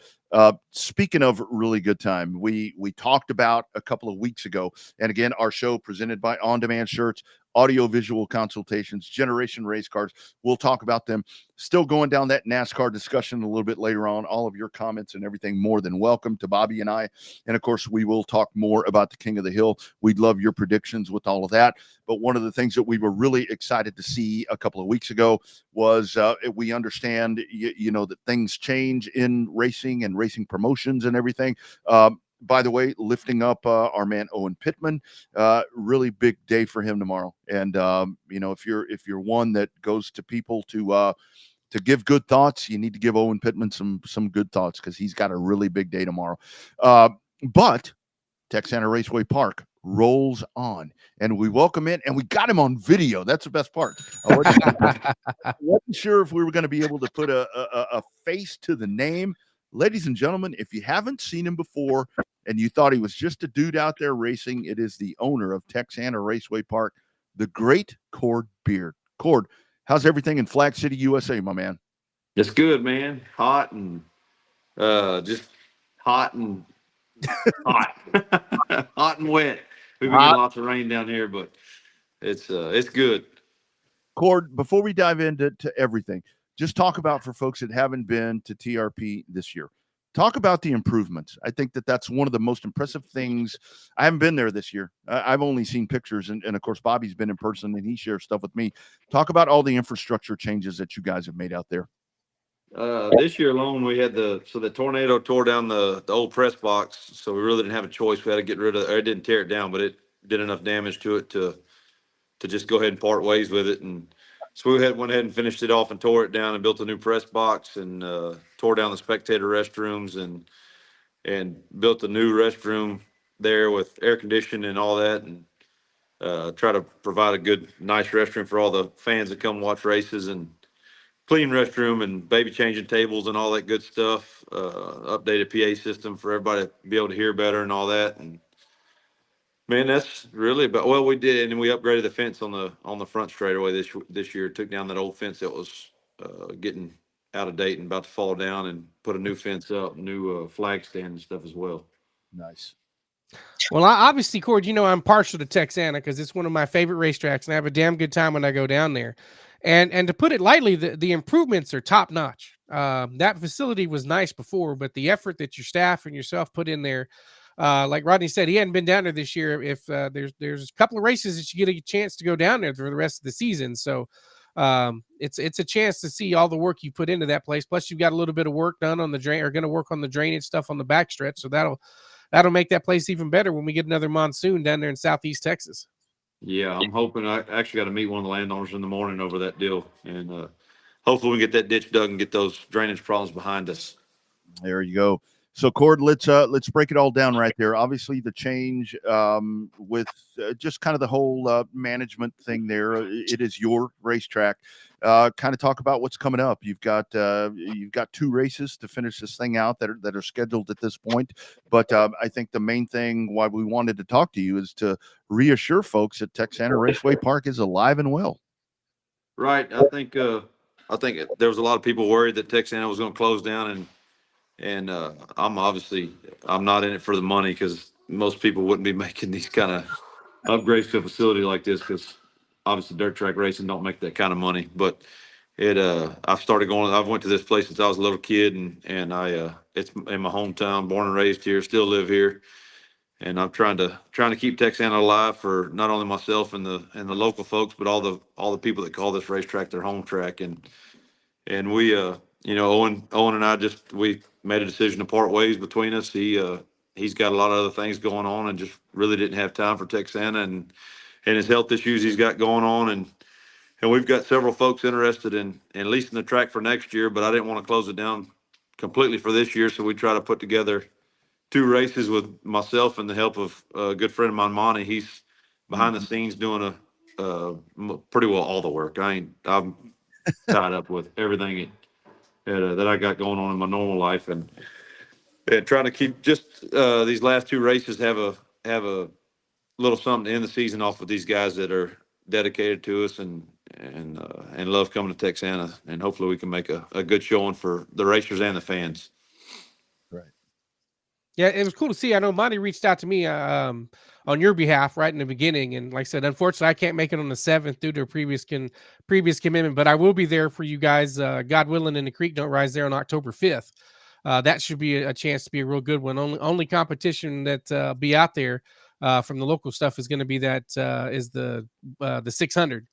Speaking of really good time, we talked about a couple of weeks ago, and again, our show presented by On Demand Shirts, audio-visual consultations, Generation Race Cars. We'll talk about them. Still going down that NASCAR discussion a little bit later on. All of your comments and everything more than welcome to Bobby and I. And of course, we will talk more about the King of the Hill. We'd love your predictions with all of that. But one of the things that we were really excited to see a couple of weeks ago was we understand, that things change in racing and racing promotions and everything. By the way, lifting up our man Owen Pittman, really big day for him tomorrow. And if you're one that goes to people to give good thoughts, you need to give Owen Pittman some good thoughts, because he's got a really big day tomorrow. But Texana Raceway Park rolls on, and we welcome in, and we got him on video. That's the best part. I wasn't sure if we were going to be able to put a face to the name. Ladies and gentlemen, if you haven't seen him before and you thought he was just a dude out there racing, it is the owner of Texana Raceway Park, the great Cord Beard. Cord, how's everything in Flag City, USA, my man? It's good, man. Hot and just hot and hot. Hot and wet. We've been getting lots of rain down here, but it's good. Cord, before we dive into everything, just talk about, for folks that haven't been to TRP this year, Talk about the improvements. I think that that's one of the most impressive things. I haven't been there this year. I've only seen pictures, and of course, Bobby's been in person, and he shares stuff with me. Talk about all the infrastructure changes that you guys have made out there. This year alone, we had the tornado tore down the old press box, so we really didn't have a choice. We had to get rid of it. It didn't tear it down, but it did enough damage to it to just go ahead and part ways with it. And so we went ahead and finished it off and tore it down and built a new press box and tore down the spectator restrooms and built a new restroom there with air conditioning and all that, and try to provide a good, nice restroom for all the fans that come watch races, and clean restroom and baby changing tables and all that good stuff. Updated PA system for everybody to be able to hear better and all that. And man, that's really about, well, we did, and we upgraded the fence on the front straightaway this year. Took down that old fence that was getting out of date and about to fall down, and put a new fence up, new flag stand and stuff as well. Nice. Well, obviously, Cord, I'm partial to Texana because it's one of my favorite racetracks, and I have a damn good time when I go down there. And to put it lightly, the improvements are top notch. That facility was nice before, but the effort that your staff and yourself put in there, like Rodney said, he hadn't been down there this year. If there's a couple of races that you get a chance to go down there for the rest of the season, so it's a chance to see all the work you put into that place. Plus, you've got a little bit of work done on the drain, or going to work on the drainage stuff on the backstretch, so that'll make that place even better when we get another monsoon down there in Southeast Texas. Yeah, I'm hoping. I actually got to meet one of the landowners in the morning over that deal, and hopefully we can get that ditch dug and get those drainage problems behind us. There you go. So, Cord, let's break it all down right there. Obviously, the change with just kind of the whole management thing there. It is your racetrack. Kind of talk about what's coming up. You've got 2 races to finish this thing out that are scheduled at this point. But I think the main thing why we wanted to talk to you is to reassure folks that Texana Raceway Park is alive and well. Right. I think there was a lot of people worried that Texana was going to close down, and I'm not in it for the money, because most people wouldn't be making these kind of upgrades to a facility like this, because obviously dirt track racing don't make that kind of money. But I've went to this place since I was a little kid, and it's in my hometown, born and raised here, still live here. And I'm trying to keep Texana alive for not only myself and the local folks, but all the people that call this racetrack their home track. And we Owen and I we made a decision to part ways between us. He's got a lot of other things going on, and just really didn't have time for Texana and his health issues he's got going on. And we've got several folks interested in leasing the track for next year, but I didn't want to close it down completely for this year. So we try to put together 2 races with myself and the help of a good friend of mine, Monty. He's behind the scenes doing pretty well all the work. I'm tied up with everything that I got going on in my normal life, and trying to keep just these last 2 races have a little something to end the season off with these guys that are dedicated to us and love coming to Texana, and hopefully we can make a good showing for the racers and the fans. Right. Yeah, it was cool to see. I know Monty reached out to me on your behalf right in the beginning, and like I said, unfortunately, I can't make it on the 7th due to a previous commitment, but I will be there for you guys. God willing, and the creek don't rise there on October 5th. That should be a chance to be a real good one. Only competition that be out there from the local stuff is going to be is the 600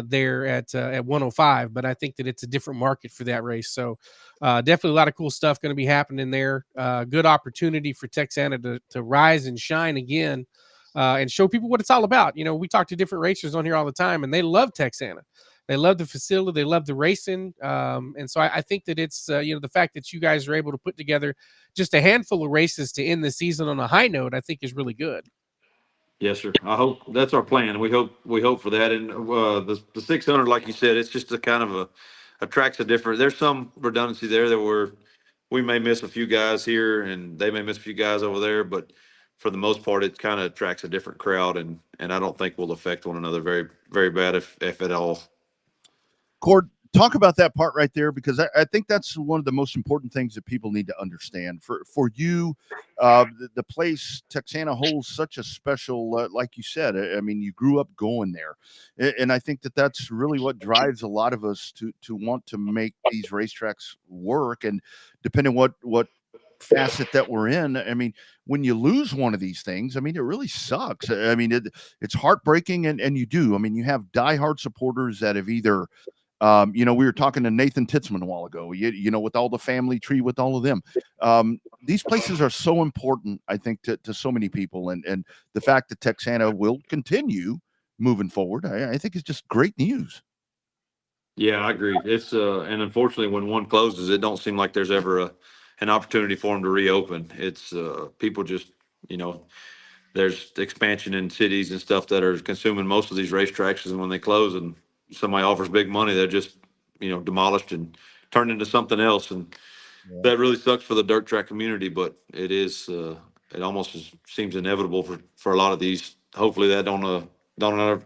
there at 105. But I think that it's a different market for that race. So definitely a lot of cool stuff going to be happening there. Good opportunity for Texana to rise and shine again and show people what it's all about. We talk to different racers on here all the time, and they love Texana. They love the facility. They love the racing. And so I think that it's, the fact that you guys are able to put together just a handful of races to end the season on a high note, I think is really good. Yes, sir. I hope that's our plan. We hope for that. And the 600, like you said, it's just a kind of a track's a different. There's some redundancy there that we may miss a few guys here, and they may miss a few guys over there, but for the most part, it kind of attracts a different crowd, and I don't think we'll affect one another very, very bad, if at all. Cord, talk about that part right there, because I think that's one of the most important things that people need to understand. For you, the place Texana holds such a special, like you said. I mean, you grew up going there, and I think that that's really what drives a lot of us to want to make these racetracks work. And depending what facet that we're in. I mean, when you lose one of these things, I mean, it really sucks. I mean, it's heartbreaking, and you do. I mean, you have diehard supporters that have either, we were talking to Nathan Titzman a while ago, with all the family tree, with all of them. These places are so important, I think, to so many people. And the fact that Texana will continue moving forward, I think is just great news. Yeah, I agree. It's and unfortunately, when one closes, it don't seem like there's ever an opportunity for them to reopen. It's people just, there's expansion in cities and stuff that are consuming most of these racetracks, and when they close and somebody offers big money, they're just, demolished and turned into something else. And that really sucks for the dirt track community, but it is, it almost seems inevitable for a lot of these. Hopefully that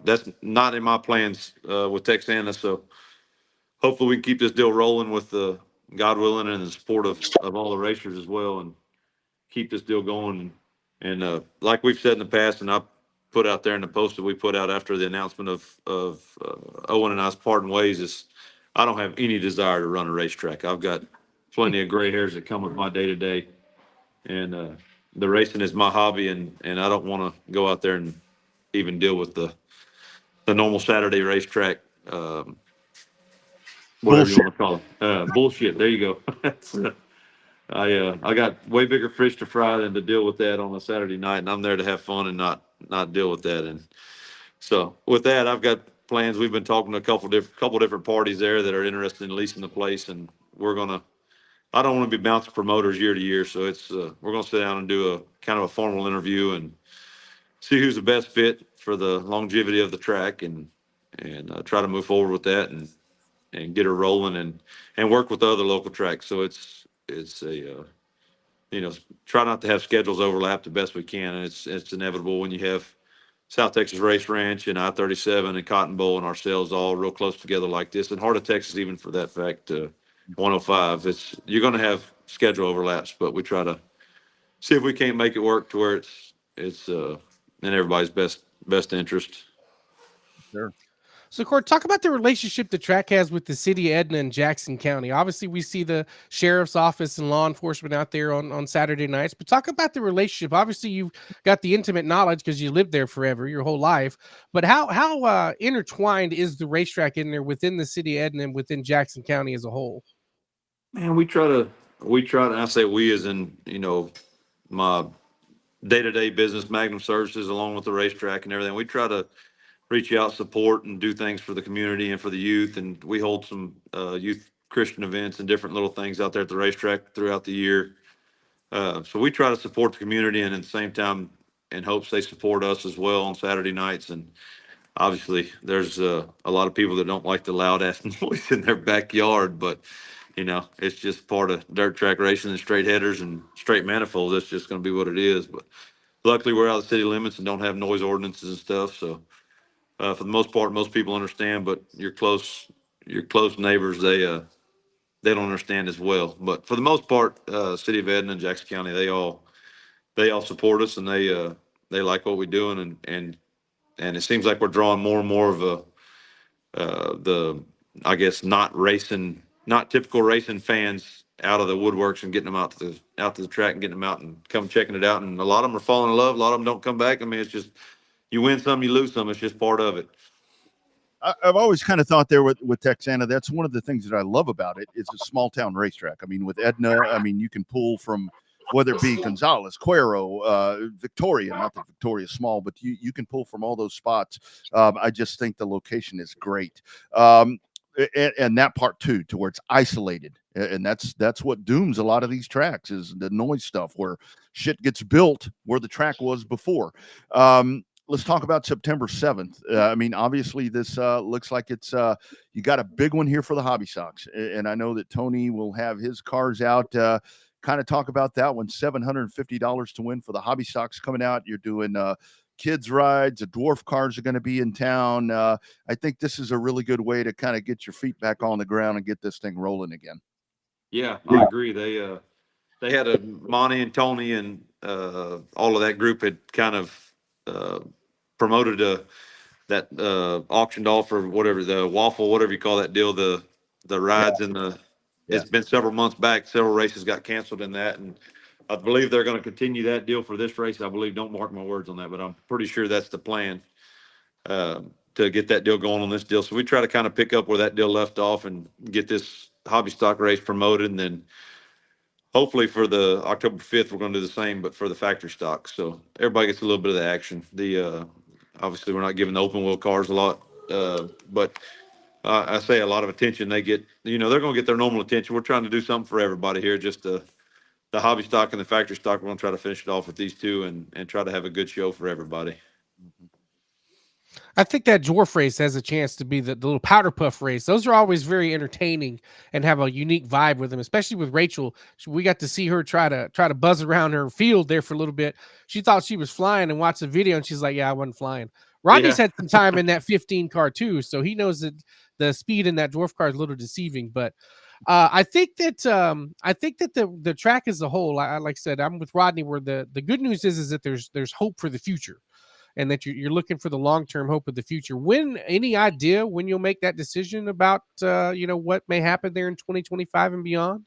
that's not in my plans with Texana. So hopefully we can keep this deal rolling with God willing and the support of all the racers as well, and keep this deal going. And like we've said in the past, and I put out there in the post that we put out after the announcement of Owen and I's parting ways, is I don't have any desire to run a racetrack. I've got plenty of gray hairs that come with my day to day, and the racing is my hobby, and I don't want to go out there and even deal with the normal Saturday racetrack. Whatever you want to call it. Bullshit. There you go. I got way bigger fish to fry than to deal with that on a Saturday night, and I'm there to have fun and not deal with that. And so with that, I've got plans. We've been talking to a couple different parties there that are interested in leasing the place, and I don't want to be bouncing promoters year to year, so it's we're gonna sit down and do a kind of a formal interview and see who's the best fit for the longevity of the track, and try to move forward with that, and get her rolling, and work with the other local tracks. So it's a try not to have schedules overlap the best we can. And it's inevitable when you have South Texas Race Ranch and I-37 and Cotton Bowl and ourselves all real close together like this, and Heart of Texas, even for that fact, 105. You're going to have schedule overlaps, but we try to see if we can't make it work to where it's in everybody's best interest. Sure. So, Court, talk about the relationship the track has with the city of Edna and Jackson County. Obviously, we see the sheriff's office and law enforcement out there on Saturday nights, but talk about the relationship. Obviously, you've got the intimate knowledge because you lived there forever, your whole life. But how intertwined is the racetrack in there within the city of Edna and within Jackson County as a whole? Man, we try to, and I say we as in, my day-to-day business, Magnum Services, along with the racetrack and everything. We try to reach out, support, and do things for the community and for the youth. And we hold some youth Christian events and different little things out there at the racetrack throughout the year. So we try to support the community, and at the same time, in hopes they support us as well on Saturday nights. And obviously, there's a lot of people that don't like the loud ass noise in their backyard, but it's just part of dirt track racing and straight headers and straight manifolds. That's just going to be what it is. But luckily, we're out of the city limits and don't have noise ordinances and stuff. So for the most part, most people understand. But your close neighbors, they don't understand as well. But for the most part, city of Edna and Jackson County, they all support us, and they like what we're doing, and it seems like we're drawing more and more of the, I guess, not typical racing fans out of the woodworks and getting them out to the track and getting them out and come checking it out. And a lot of them are falling in love. A lot of them don't come back. I mean, it's just, you win some, you lose some. It's just part of it. I've always kind of thought there with Texana, that's one of the things that I love about it. It's a small town racetrack. I mean, with Edna, I mean, you can pull from, whether it be Gonzales, Cuero, Victoria, not that Victoria's small, but you can pull from all those spots. I just think the location is great. And that part too, to where it's isolated. And that's what dooms a lot of these tracks, is the noise stuff, where shit gets built where the track was before. Let's talk about September 7th. I mean, obviously this looks like it's you got a big one here for the Hobby Sox. And I know that Tony will have his cars out. Kind of talk about that one. $750 to win for the Hobby Sox coming out. You're doing kids rides. The dwarf cars are going to be in town. I think this is a really good way to kind of get your feet back on the ground and get this thing rolling again. Yeah, I agree. They had Monty and Tony and all of that group had kind of promoted that auctioned off, or whatever, the waffle, whatever you call that deal, the rides. Yeah. It's been several months back. Several races got canceled in that, and I believe they're going to continue that deal for this race. I believe, don't mark my words on that, but I'm pretty sure that's the plan, to get that deal going on this deal. So we try to kind of pick up where that deal left off and get this hobby stock race promoted. And then hopefully for the October 5th, we're going to do the same, but for the factory stock. So everybody gets a little bit of the action. Obviously we're not giving the open wheel cars a lot, but I say a lot of attention. They get, they're going to get their normal attention. We're trying to do something for everybody here. Just the hobby stock and the factory stock. We're going to try to finish it off with these two and try to have a good show for everybody. I think that dwarf race has a chance to be the little powder puff race. Those are always very entertaining and have a unique vibe with them, especially with Rachel. We got to see her try to buzz around her field there for a little bit. She thought she was flying and watched the video, and she's like, "Yeah, I wasn't flying." Rodney's had some time in that 15 car too, so he knows that the speed in that dwarf car is a little deceiving. But I think that the track as a whole, like I said, I'm with Rodney. Where the good news is that there's hope for the future, and that you're looking for the long-term hope of the future. Any idea when you'll make that decision about what may happen there in 2025 and beyond?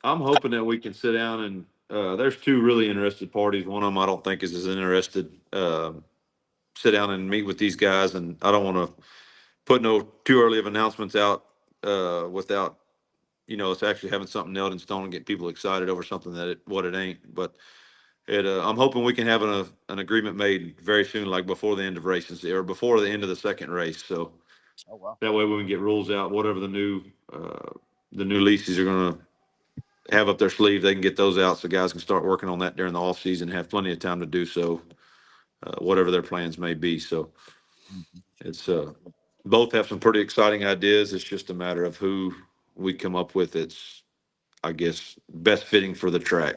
I'm hoping that we can sit down and there's two really interested parties. One of them I don't think is as interested. Sit down and meet with these guys, and I don't want to put no too early of announcements out without it's actually having something nailed in stone and get people excited over something what it ain't. But I'm hoping we can have an agreement made very soon, like before the end of races or before the end of the second race. So that way we can get rules out, whatever the new leases are going to have up their sleeve, they can get those out so guys can start working on that during the off season, have plenty of time to do so, whatever their plans may be. So it's both have some pretty exciting ideas. It's just a matter of who we come up with. It's, I guess, best fitting for the track.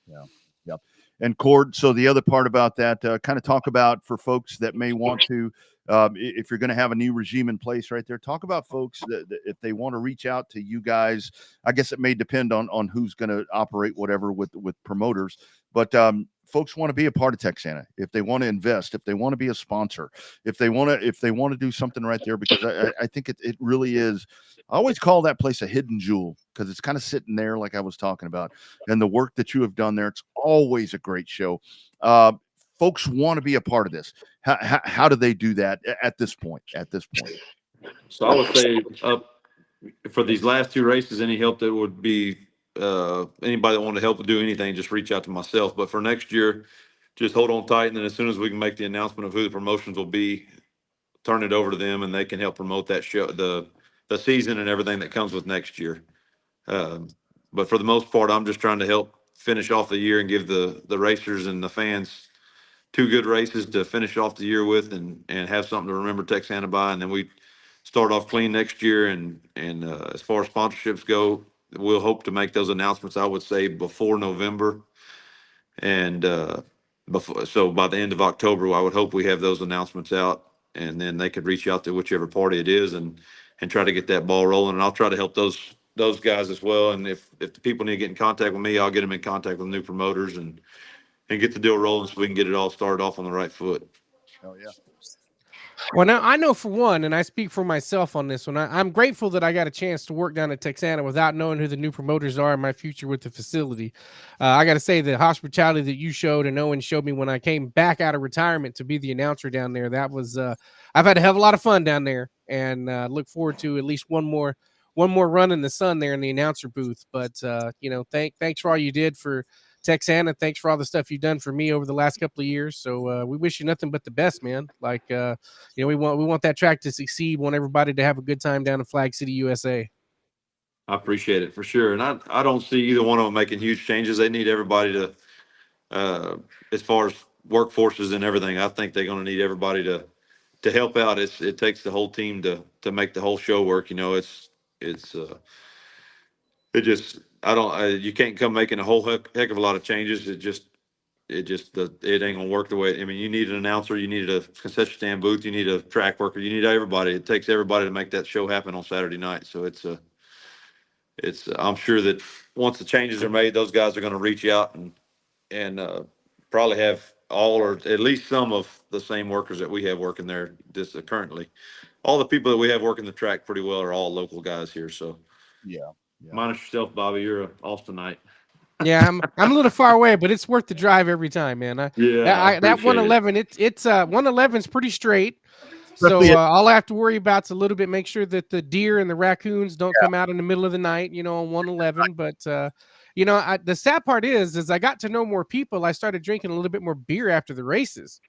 Yeah. Yep. And Cord, so the other part about that, kind of talk about for folks that may want to, if you're going to have a new regime in place right there, talk about folks that if they want to reach out to you guys. I guess it may depend on who's going to operate whatever with promoters, but folks want to be a part of Texana, if they want to invest, if they want to be a sponsor, if they want to do something right there, because I think it really is. I always call that place a hidden jewel because it's kind of sitting there like I was talking about, and the work that you have done there, it's always a great show. Folks want to be a part of this. How do they do that at this point? So I would say for these last two races, any help that would be anybody that wanted to help do anything, just reach out to myself. But for next year, just hold on tight, and then as soon as we can make the announcement of who the promotions will be, turn it over to them, and they can help promote that show, the season and everything that comes with next year. But for the most part, I'm just trying to help finish off the year and give the racers and the fans two good races to finish off the year with, and have something to remember Texana by. And then we start off clean next year. And as far as sponsorships go, we'll hope to make those announcements, I would say, before November. And so by the end of October, I would hope we have those announcements out, and then they could reach out to whichever party it is and try to get that ball rolling. And I'll try to help those guys as well. And if the people need to get in contact with me, I'll get them in contact with new promoters and get the deal rolling so we can get it all started off on the right foot. Oh yeah. Well, now I know for one, and I speak for myself on this one, I'm grateful that I got a chance to work down at Texana without knowing who the new promoters are in my future with the facility. I got to say, the hospitality that you showed and Owen showed me when I came back out of retirement to be the announcer down there, that was, I've had to have a lot of fun down there, and look forward to at least one more run in the sun there in the announcer booth. But, thanks for all you did for Texana. Thanks for all the stuff you've done for me over the last couple of years. So we wish you nothing but the best, man. Like, we want that track to succeed. Want everybody to have a good time down in Flag City, USA. I appreciate it for sure. And I don't see either one of them making huge changes. They need everybody to, as far as workforces and everything, I think they're going to need everybody to help out. It takes the whole team to make the whole show work. You can't come making a whole heck of a lot of changes. It ain't gonna work the way. I mean, you need an announcer, you need a concession stand booth, you need a track worker, you need everybody. It takes everybody to make that show happen on Saturday night. So I'm sure that once the changes are made, those guys are going to reach out and probably have all or at least some of the same workers that we have working there currently. All the people that we have working the track pretty well are all local guys here. So Yeah. minus yourself, Bobby, you're an Austinite. Yeah, I'm a little far away, but it's worth the drive every time, man. I That appreciate 111, it's 111's pretty straight. Especially So all I have to worry about is a little bit, make sure that the deer and the raccoons don't come out in the middle of the night, on 111. But the sad part is I got to know more people. I started drinking a little bit more beer after the races,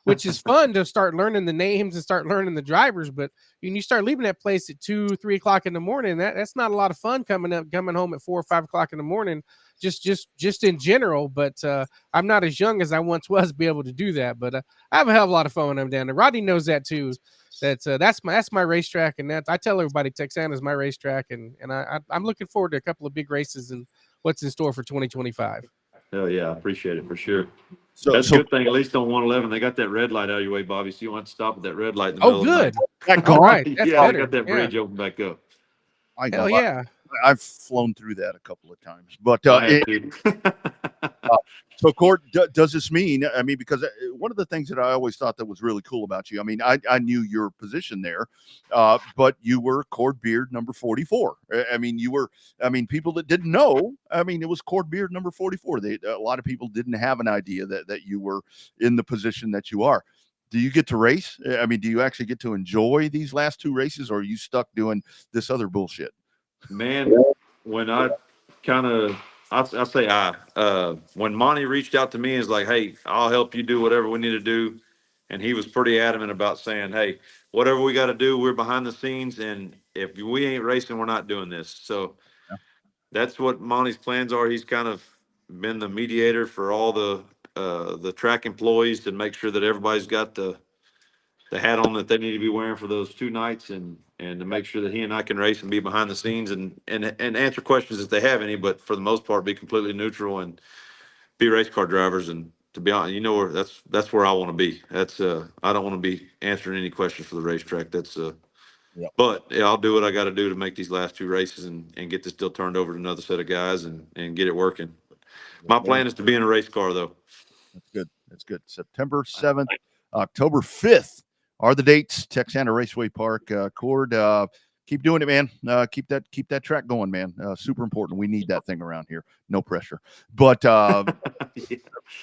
which is fun to start learning the names and start learning the drivers. But when you start leaving that place at 2, 3 o'clock in the morning, that's not a lot of fun coming home at 4 or 5 o'clock in the morning, just in general. But I'm not as young as I once was to be able to do that. But I have a hell of a lot of fun when I'm down there. Rodney knows that too. That's my racetrack, and that I tell everybody Texana is my racetrack, and I'm looking forward to a couple of big races and what's in store for 2025. Hell yeah, I appreciate it for sure. so That's a good thing. At least on 111, they got that red light out of your way, Bobby, so you don't have to stop at that red light in the middle of the Good. night. All right. That's Yeah, they better. got that Yeah. bridge open back up. I know. Hell yeah. I've flown through that a couple of times, but I have to. so Court, does this mean? I mean, because one of the things that I always thought that was really cool about you, I mean, I knew your position there, but you were Cord Beard number 44. I mean, people that didn't know, I mean, it was Cord Beard number 44. A lot of people didn't have an idea that you were in the position that you are. Do you get to race? I mean, do you actually get to enjoy these last 2 races, or are you stuck doing this other bullshit? Man, when I kind of, I say when Monty reached out to me and was like, hey, I'll help you do whatever we need to do. And he was pretty adamant about saying, hey, whatever we got to do, we're behind the scenes. And if we ain't racing, we're not doing this. So that's what Monty's plans are. He's kind of been the mediator for all the track employees to make sure that everybody's got the hat on that they need to be wearing for those 2 nights, and to make sure that he and I can race and be behind the scenes and answer questions if they have any, but for the most part, be completely neutral and be race car drivers. And to be honest, that's where I want to be. That's I don't want to be answering any questions for the racetrack. That's but yeah, I'll do what I got to do to make these last 2 races and get this deal turned over to another set of guys and get it working. My plan is to be in a race car though. That's good. That's good. September 7th, October 5th are the dates. Texana Raceway Park. Cord, keep doing it, man. Keep that track going, man. Super important. We need that thing around here. No pressure. But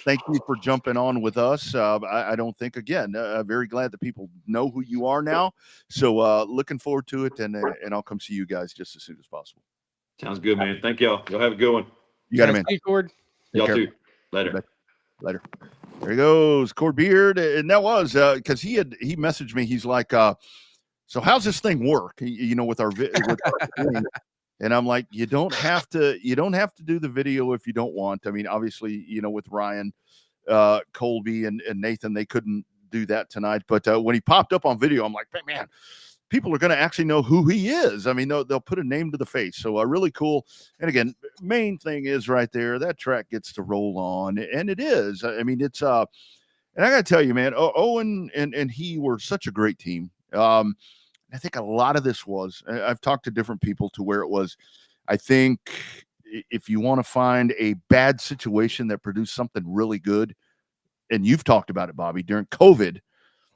thank you for jumping on with us. I don't think, again, very glad that people know who you are now. So looking forward to it, and I'll come see you guys just as soon as possible. Sounds good, man. Thank y'all. Y'all have a good one. You got it, man. Cord. Y'all too. Later. Later. There he goes, Cord Beard, and that was because he messaged me. He's like, so how's this thing work? With our thing. And I'm like, you don't have to do the video if you don't want. I mean, obviously, with Ryan, Colby, and Nathan, they couldn't do that tonight. But when he popped up on video, I'm like, man, people are going to actually know who he is. I mean, they'll put a name to the face. So really cool. And again, main thing is right there, that track gets to roll on, and it is. I mean, it's and I got to tell you, man, Owen and he were such a great team. I think a lot of this was, I've talked to different people to where it was, I think if you want to find a bad situation that produced something really good, and you've talked about it, Bobby, during COVID,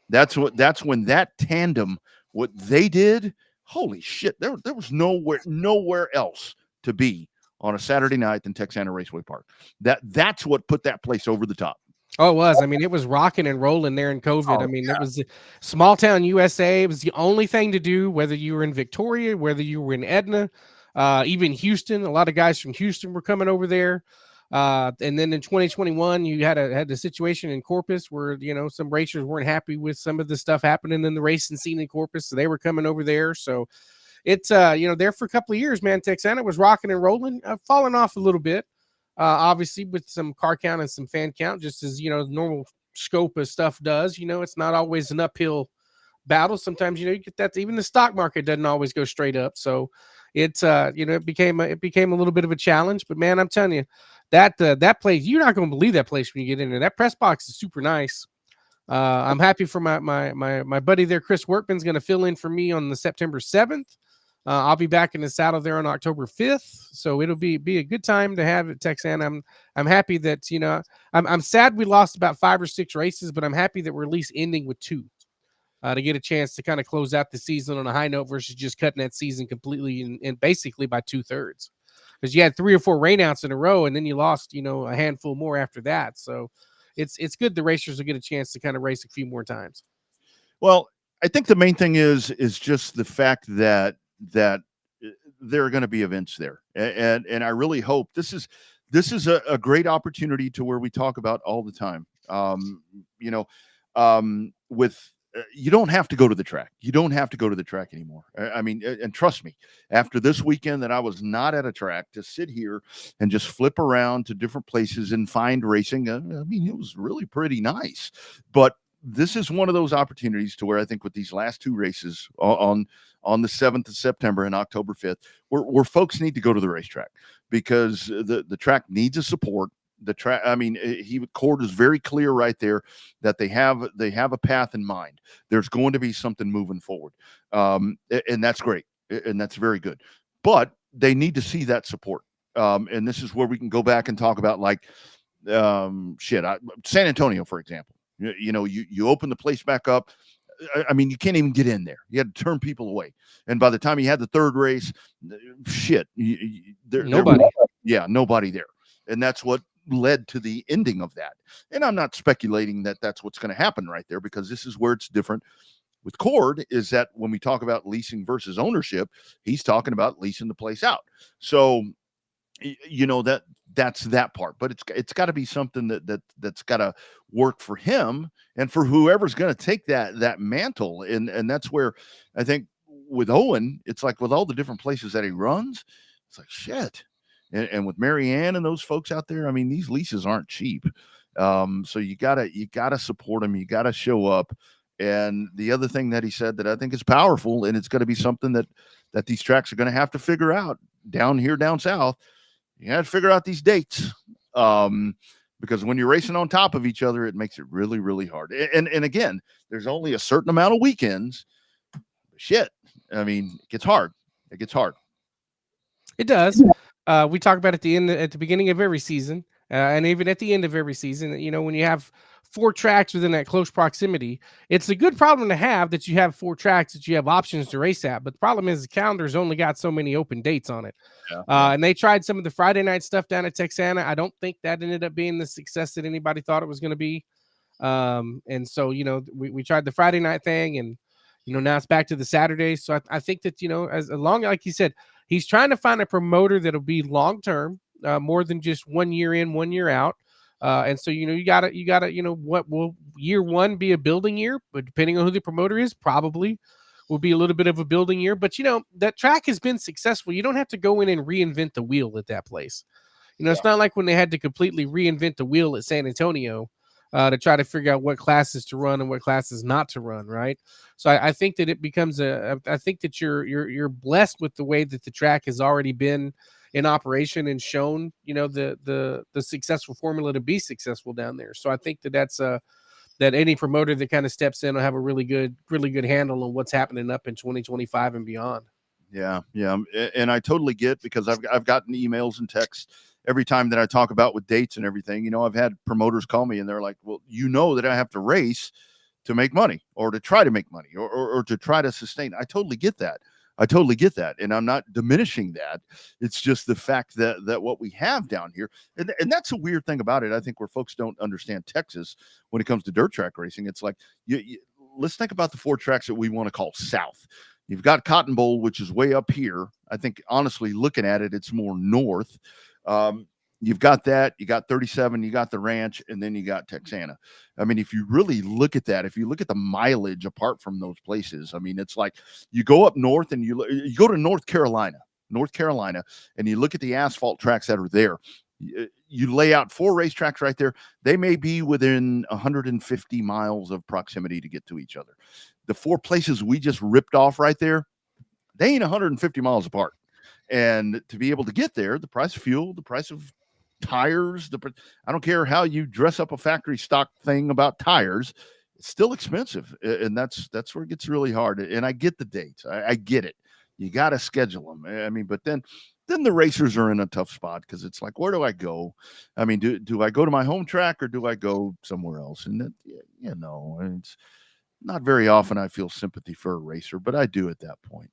that's when that tandem, what they did, holy shit, there was nowhere else to be on a Saturday night than Texana Raceway Park. That's what put that place over the top. Oh, it was. I mean, it was rocking and rolling there in COVID. I mean, it was small town USA. It was the only thing to do, whether you were in Victoria, whether you were in Edna, even Houston. A lot of guys from Houston were coming over there. And then in 2021, you had the situation in Corpus where, some racers weren't happy with some of the stuff happening in the racing scene in Corpus. So they were coming over there. So it's, there for a couple of years, man. Texana was rocking and rolling, falling off a little bit. Obviously with some car count and some fan count, just as, normal scope of stuff does, it's not always an uphill battle. Sometimes, you get that even the stock market doesn't always go straight up. So it's, it became a little bit of a challenge, but man, I'm telling you that place, you're not going to believe that place when you get in there. That press box is super nice. I'm happy for my buddy there. Chris Workman's going to fill in for me on the September 7th. I'll be back in the saddle there on October 5th, so it'll be a good time to have at Texana. I'm happy that I'm sad we lost about 5 or 6 races, but I'm happy that we're at least ending with 2 to get a chance to kind of close out the season on a high note versus just cutting that season completely and basically by 2/3. because you had 3 or 4 rainouts in a row, and then you lost, a handful more after that. So it's good the racers will get a chance to kind of race a few more times. Well, I think the main thing is just the fact that there are going to be events there, and I really hope this is a great opportunity to where we talk about all the time. With you don't have to go to the track. You don't have to go to the track anymore. I mean, and trust me, after this weekend that I was not at a track, to sit here and just flip around to different places and find racing, I mean, it was really pretty nice. But this is one of those opportunities to where I think with these last 2 races on the 7th of September and October 5th, where folks need to go to the racetrack, because the track needs a support. The track, I mean, Cord is very clear right there that they have a path in mind. There's going to be something moving forward, and that's great, and that's very good. But they need to see that support, and this is where we can go back and talk about, like, San Antonio, for example. You open the place back up. I mean, you can't even get in there. You had to turn people away. And by the time you had the 3rd race, Nobody. Nobody there. And that's what led to the ending of that. And I'm not speculating that that's what's going to happen right there, because this is where it's different with Cord, is that when we talk about leasing versus ownership, he's talking about leasing the place out. So, that's that part, but it's got to be something that's got to work for him and for whoever's going to take that mantle. And that's where I think with Owen, it's like with all the different places that he runs, it's like shit. And with Marianne and those folks out there, I mean, these leases aren't cheap. So you gotta support them. You gotta show up. And the other thing that he said that I think is powerful, and it's going to be something that these tracks are going to have to figure out down south. You have to figure out these dates, because when you're racing on top of each other, it makes it really, really hard. And again, there's only a certain amount of weekends. Shit, I mean, it gets hard. It gets hard. It does. We talk about it at the beginning of every season, and even at the end of every season. When you have 4 tracks within that close proximity, it's a good problem to have that you have 4 tracks that you have options to race at. But the problem is the calendar's only got so many open dates on it. And they tried some of the Friday night stuff down at Texana. I don't think that ended up being the success that anybody thought it was going to be. And so, we tried the Friday night thing, and, now it's back to the Saturday. So I think that, as long, like you said, he's trying to find a promoter that'll be long-term, more than just 1 year in, 1 year out. And so, you gotta, what will year 1 be a building year? But depending on who the promoter is, probably will be a little bit of a building year. But, that track has been successful. You don't have to go in and reinvent the wheel at that place. It's not like when they had to completely reinvent the wheel at San Antonio to try to figure out what classes to run and what classes not to run, right? So I think that it becomes I think that you're blessed with the way that the track has already been in operation and shown, the successful formula to be successful down there. So I think that's that any promoter that kind of steps in will have a really good handle on what's happening up in 2025 and beyond. Yeah. And I totally get, because I've gotten emails and texts every time that I talk about with dates and everything. I've had promoters call me and they're like, well, that I have to race to make money, or to try to make money, or to try to sustain. I totally get that. And I'm not diminishing that. It's just the fact that what we have down here, and that's a weird thing about it, I think, where folks don't understand Texas when it comes to dirt track racing. It's like, let's think about the 4 tracks that we want to call South. You've got Cotton Bowl, which is way up here. I think, honestly, looking at it, it's more north. You've got that, you got 37, you got the Ranch, and then you got Texana. I mean, if you really look at that, if you look at the mileage apart from those places, I mean, it's like you go up north and you go to North Carolina, and you look at the asphalt tracks that are there. You lay out 4 racetracks right there. They may be within 150 miles of proximity to get to each other. The 4 places we just ripped off right there, they ain't 150 miles apart. And to be able to get there, the price of fuel, the price of tires, I don't care how you dress up a factory stock thing about tires, it's still expensive. And that's where it gets really hard. And I get the dates. I get it. You got to schedule them. I mean, but then the racers are in a tough spot, because it's like, where do I go? I mean, do I go to my home track, or do I go somewhere else? And it's not very often I feel sympathy for a racer, but I do at that point.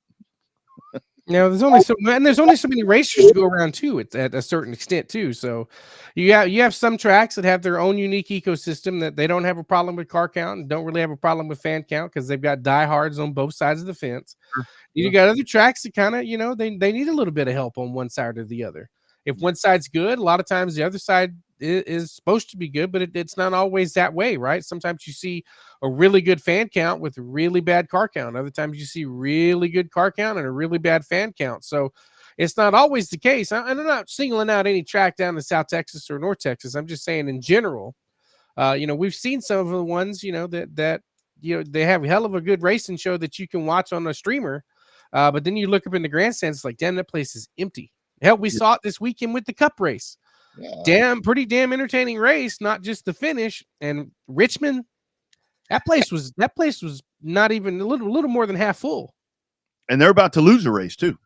Now there's only so many racers to go around too. It's at a certain extent too. So you have some tracks that have their own unique ecosystem that they don't have a problem with car count and don't really have a problem with fan count because they've got diehards on both sides of the fence. You got other tracks that kind of, they need a little bit of help on one side or the other. If one side's good, a lot of times the other side is supposed to be good, but it's not always that way, right? Sometimes you see a really good fan count with really bad car count. Other times you see really good car count and a really bad fan count. So it's not always the case. And I'm not singling out any track down in South Texas or North Texas. I'm just saying in general, we've seen some of the ones, that they have a hell of a good racing show that you can watch on a streamer. But then you look up in the grandstands, it's like, damn, that place is empty. Hell, we saw it this weekend with the Cup race. Yeah. Pretty damn entertaining race, not just the finish. And Richmond, that place was not even a little more than half full. And they're about to lose a race too.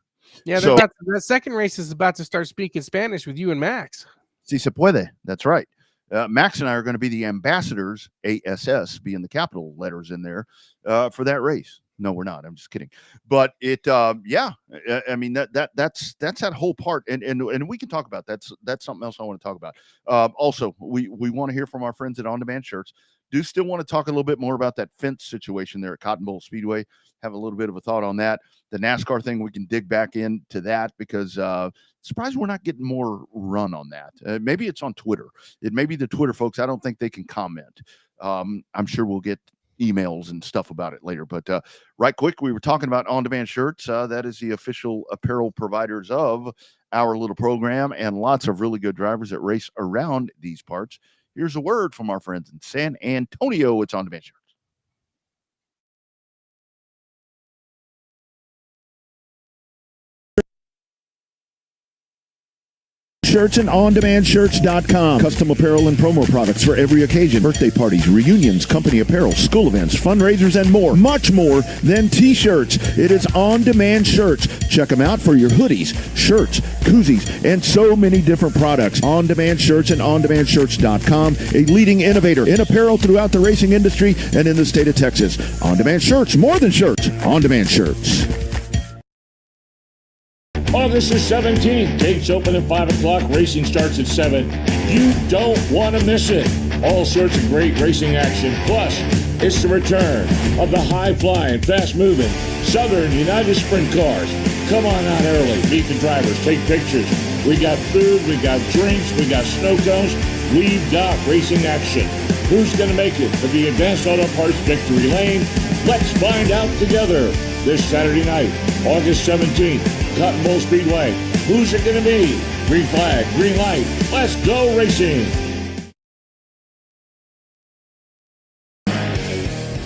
Yeah, that second race is about to start speaking Spanish with you and Max. Si se puede. That's right. Max and I are going to be the ambassadors, ASS being the capital letters in there, for that race. No, we're not. I'm just kidding. But yeah. I mean that's that whole part, and we can talk about that's something else I want to talk about. Also, we want to hear from our friends at On Demand Shirts. Do still want to talk a little bit more about that fence situation there at Cotton Bowl Speedway. Have a little bit of a thought on that. The NASCAR thing, we can dig back into that because surprised we're not getting more run on that. Maybe it's on Twitter. It may be the Twitter folks. I don't think they can comment. I'm sure we'll get emails and stuff about it later. But right quick, we were talking about On Demand Shirts. That is the official apparel providers of our little program and lots of really good drivers that race around these parts. Here's a word from our friends in San Antonio. It's On Demand Shirts. Shirts and OnDemandShirts.com. Custom apparel and promo products for every occasion. Birthday parties, reunions, company apparel, school events, fundraisers, and more. Much more than T-shirts. It is On Demand Shirts. Check them out for your hoodies, shirts, koozies, and so many different products. On Demand Shirts and OnDemandShirts.com. A leading innovator in apparel throughout the racing industry and in the state of Texas. On Demand Shirts. More than shirts. On Demand Shirts. August the 17th, gates open at 5 o'clock, racing starts at 7. You don't want to miss it. All sorts of great racing action. Plus, it's the return of the high-flying, fast-moving Southern United Sprint cars. Come on out early, meet the drivers, take pictures. We got food, we got drinks, we got snow cones. We've got racing action. Who's going to make it to the Advanced Auto Parts Victory Lane? Let's find out together. This Saturday night, August 17th, Cotton Bowl Speedway. Who's it going to be? Green flag, green light. Let's go racing.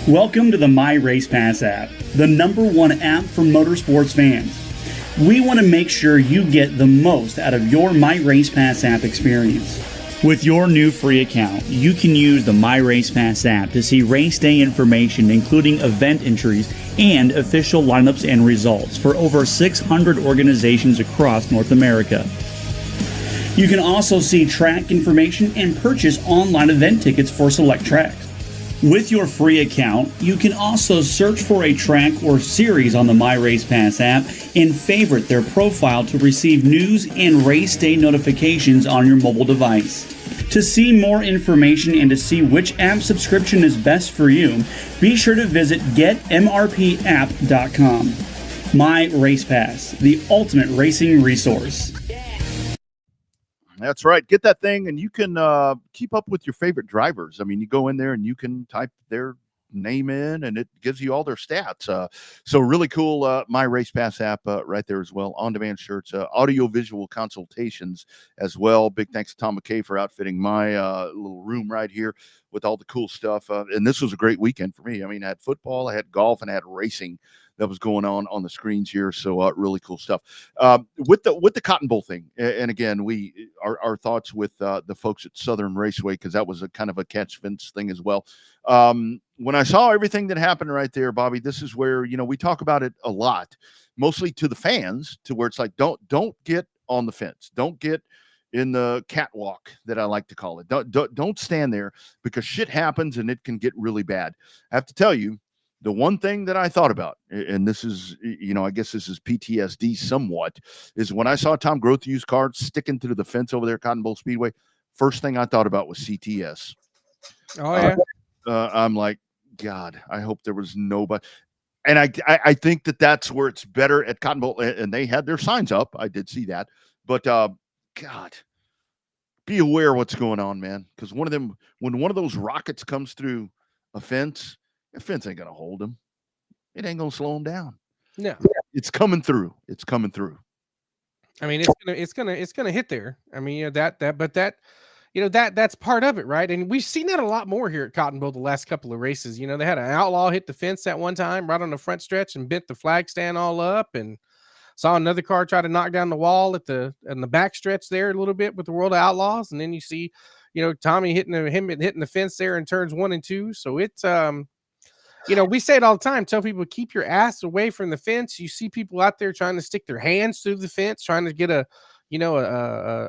Welcome to the My Race Pass app, the #1 app for motorsports fans. We want to make sure you get the most out of your My Race Pass app experience. With your new free account, you can use the My Race Pass app to see race day information, including event entries and official lineups and results for over 600 organizations across North America. You can also see track information and purchase online event tickets for select tracks. With your free account, you can also search for a track or series on the My Race Pass app and favorite their profile to receive news and race day notifications on your mobile device. To see more information and to see which app subscription is best for you, be sure to visit getmrpapp.com. My Race Pass, the ultimate racing resource. That's right. Get that thing, and you can keep up with your favorite drivers. I mean, you go in there and you can type their name in, and it gives you all their stats. So really cool. My Race Pass app right there as well. On Demand Shirts, audio visual consultations as well. Big thanks to Tom McKay for outfitting my little room right here with all the cool stuff. And this was a great weekend for me. I mean, I had football, I had golf, and I had racing that was going on the screens here. So really cool stuff. With the Cotton Bowl thing, and again, our thoughts with the folks at Southern Raceway, because that was a kind of a catch fence thing as well. When I saw everything that happened right there, Bobby, this is where, we talk about it a lot, mostly to the fans, to where it's like, don't get on the fence. Don't get in the catwalk, that I like to call it. Don't stand there, because shit happens and it can get really bad. I have to tell you, The one thing that I thought about, and this is, I guess this is PTSD somewhat, is when I saw Tom Groth use cards sticking to the fence over there at Cotton Bowl Speedway, first thing I thought about was CTS. Oh, yeah. I'm like, God, I hope there was nobody. And I think that's where it's better at Cotton Bowl, and they had their signs up. I did see that. But, God, be aware what's going on, man. Because when one of those rockets comes through a fence, the fence ain't gonna hold him. It ain't gonna slow him down. No, it's coming through. It's coming through. I mean, it's gonna hit there. I mean, that's part of it, right? And we've seen that a lot more here at Cotton Bowl the last couple of races. They had an outlaw hit the fence at one time right on the front stretch and bent the flag stand all up, and saw another car try to knock down the wall in the back stretch there a little bit with the World of Outlaws, and then you see, Tommy hitting the fence there in turns 1 and 2. So it's we say it all the time, tell people keep your ass away from the fence. You see people out there trying to stick their hands through the fence, trying to get a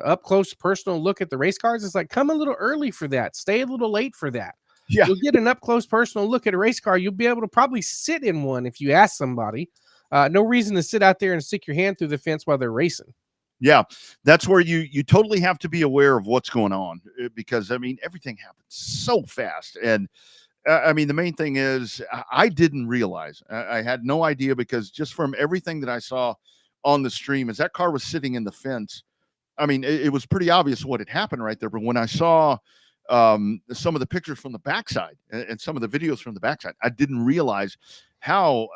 up close personal look at the race cars. It's like, come a little early for that. Stay a little late for that. Yeah. You'll get an up close personal look at a race car. You'll be able to probably sit in one if you ask somebody. No reason to sit out there and stick your hand through the fence while they're racing. Yeah, that's where you totally have to be aware of what's going on, because everything happens so fast. And the main thing is I didn't realize, I had no idea, because just from everything that I saw on the stream, as that car was sitting in the fence, it was pretty obvious what had happened right there. But when I saw some of the pictures from the backside and some of the videos from the backside, I didn't realize how,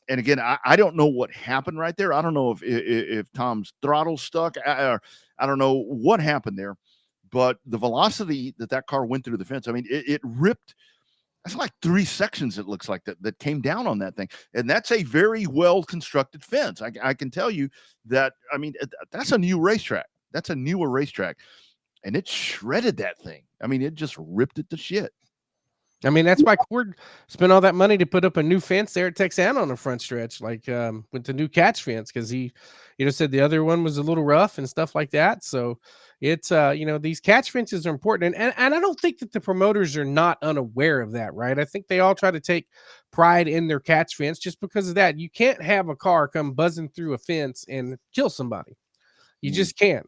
and again, I don't know what happened right there. I don't know if Tom's throttle stuck. I don't know what happened there, but the velocity that car went through the fence, it ripped. That's like 3 sections, it looks like, that came down on that thing. And that's a very well-constructed fence. I can tell you that, that's a new racetrack. That's a newer racetrack. And it shredded that thing. It just ripped it to shit. That's why Cord spent all that money to put up a new fence there at Texana on the front stretch, with the new catch fence, because he, said the other one was a little rough and stuff like that. So it's, these catch fences are important. And I don't think that the promoters are not unaware of that, right? I think they all try to take pride in their catch fence just because of that. You can't have a car come buzzing through a fence and kill somebody. You just can't.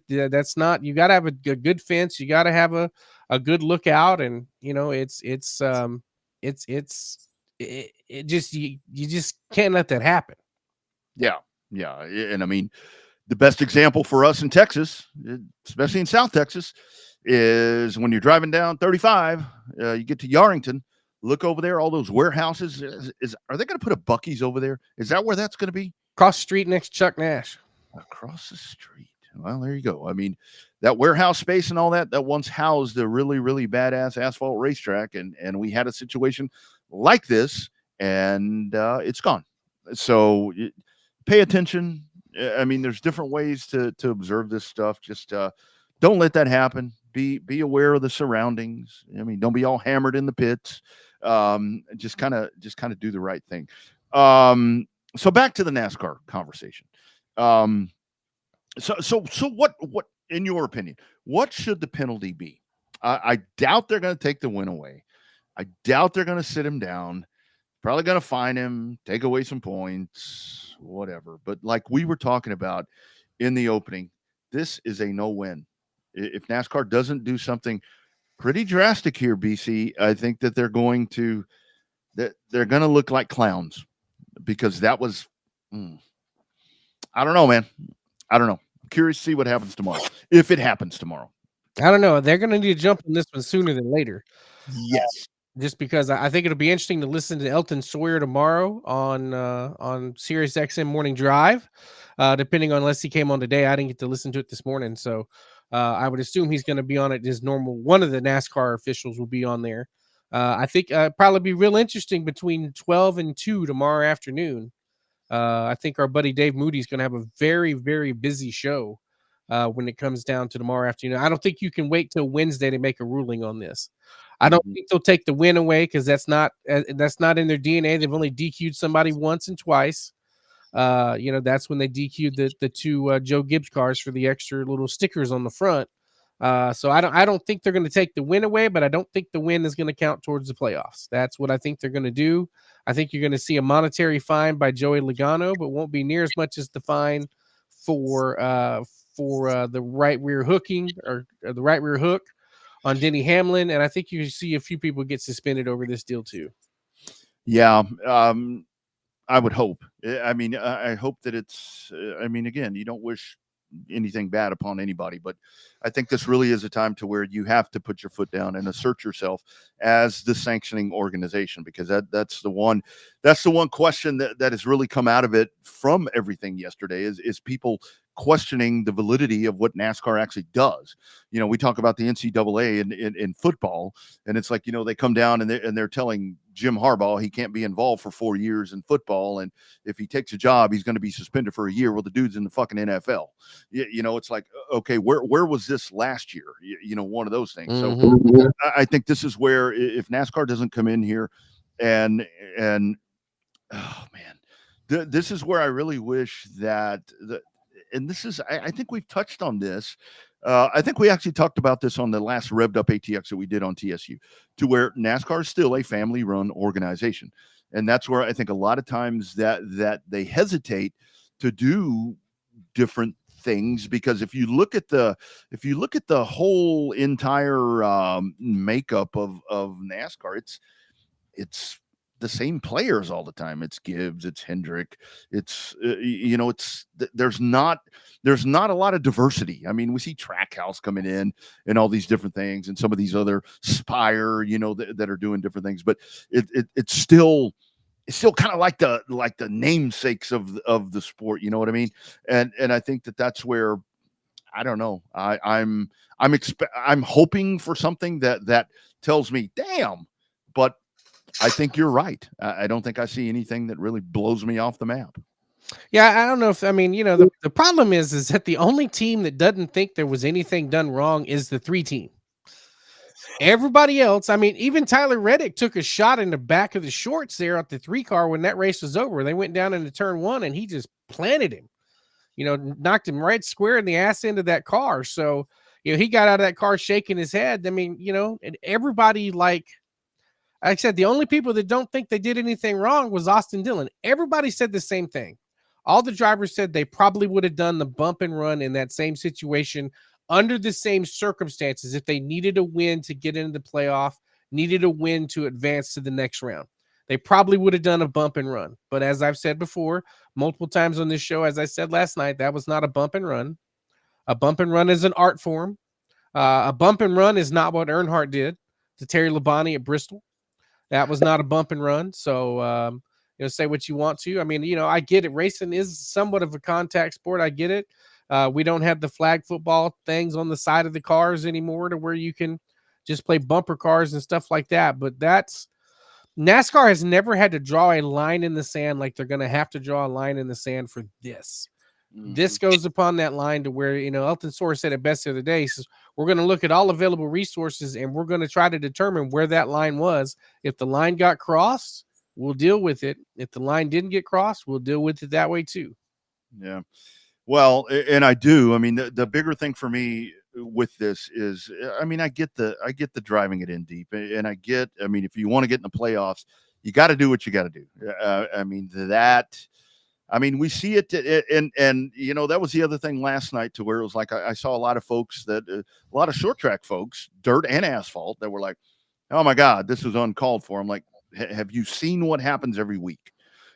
That's not, you got to have a good fence. You got to have a good lookout, and you just can't let that happen. Yeah. And the best example for us in Texas, especially in South Texas, is when you're driving down 35, you get to Yarrington, look over there, all those warehouses. Are they going to put a Buc-ee's over there? Is that where that's going to be? Across the street next to Chuck Nash. Across the street. Well, there you go. That warehouse space and all that once housed a really, really badass asphalt racetrack, and we had a situation like this, and it's gone. So pay attention. There's different ways to observe this stuff. Just don't let that happen. Be aware of the surroundings. Don't be all hammered in the pits. Just kind of do the right thing. So back to the NASCAR conversation. So what in your opinion, what should the penalty be? I doubt they're going to take the win away. I doubt they're going to sit him down. Probably going to fine him, take away some points, whatever. But like we were talking about in the opening, this is a no-win. If NASCAR doesn't do something pretty drastic here, BC, I think that they're going to look like clowns, because that was, I don't know, man. I don't know. I'm curious to see what happens tomorrow, if it happens tomorrow. I don't know. They're going to need to jump on this one sooner than later. Yes. Just because I think it'll be interesting to listen to Elton Sawyer tomorrow on Sirius XM Morning Drive, depending on, unless he came on today. I didn't get to listen to it this morning, so I would assume he's going to be on it as normal. One of the NASCAR officials will be on there. I think probably be real interesting between 12 and 2 tomorrow afternoon. I think our buddy Dave Moody is going to have a very, very busy show when it comes down to tomorrow afternoon. I don't think you can wait till Wednesday to make a ruling on this. I don't think they'll take the win away, because that's not in their DNA. They've only DQ'd somebody once and twice. That's when they DQ'd the two Joe Gibbs cars for the extra little stickers on the front. So I don't think they're going to take the win away, but I don't think the win is going to count towards the playoffs. That's what I think they're going to do. I think you're going to see a monetary fine by Joey Logano, but won't be near as much as the fine for the right rear hooking or the right rear hook on Denny Hamlin. And I think you see a few people get suspended over this deal too. Yeah. I would hope. I mean, I hope that it's, I mean, again, you don't wish anything bad upon anybody, but I think this really is a time to where you have to put your foot down and assert yourself as the sanctioning organization, because that's the one question that has really come out of it from everything yesterday is people questioning the validity of what NASCAR actually does. You know, we talk about the NCAA in football, and it's like, you know, they come down and they're telling Jim Harbaugh he can't be involved for 4 years in football, and if he takes a job, he's going to be suspended for a year. Well, the dude's in the fucking NFL. You know, it's like, okay, where was this last year? You know, one of those things. Mm-hmm. So I think this is where, if NASCAR doesn't come in here and oh man, this is where I really wish that and this is, I think we've touched on this. I think we actually talked about this on the last Revved Up ATX that we did on TSU, to where NASCAR is still a family-run organization, and that's where I think a lot of times that they hesitate to do different things, because if you look at the whole entire makeup of NASCAR, it's the same players all the time. It's Gibbs, it's Hendrick, it's there's not a lot of diversity. I mean, we see Trackhouse coming in and all these different things, and some of these other Spire, that are doing different things, but it's still kind of like the namesakes of the sport. You know what I mean? And I think that's where, I don't know. I'm hoping for something that tells me, damn, but I think you're right. I don't think I see anything that really blows me off the map. Yeah, I don't know if, I mean, the problem is that the only team that doesn't think there was anything done wrong is the 3 team. Everybody else, I mean, even Tyler Reddick took a shot in the back of the shorts there at the 3 car when that race was over. They went down into turn 1 and he just planted him, knocked him right square in the ass end of that car. So, he got out of that car shaking his head. I mean, and everybody, like I said, the only people that don't think they did anything wrong was Austin Dillon. Everybody said the same thing. All the drivers said they probably would have done the bump and run in that same situation under the same circumstances if they needed a win to get into the playoff, needed a win to advance to the next round. They probably would have done a bump and run. But as I've said before, multiple times on this show, as I said last night, that was not a bump and run. A bump and run is an art form. A bump and run is not what Earnhardt did to Terry Labonte at Bristol. That was not a bump and run. So, say what you want to. I mean, I get it. Racing is somewhat of a contact sport. I get it. We don't have the flag football things on the side of the cars anymore to where you can just play bumper cars and stuff like that. But NASCAR has never had to draw a line in the sand like they're going to have to draw a line in the sand for this. Mm-hmm. This goes upon that line to where, Elton Soares said it best the other day. He says, we're going to look at all available resources and we're going to try to determine where that line was. If the line got crossed, we'll deal with it. If the line didn't get crossed, we'll deal with it that way too. Yeah. Well, and I do. I mean, the bigger thing for me with this is, I mean, I get the driving it in deep, and I mean, if you want to get in the playoffs, you got to do what you got to do. I mean, we see it, and that was the other thing last night, to where it was like I saw a lot of folks a lot of short track folks, dirt and asphalt, that were like, "Oh my God, this was uncalled for." I'm like, "Have you seen what happens every week?"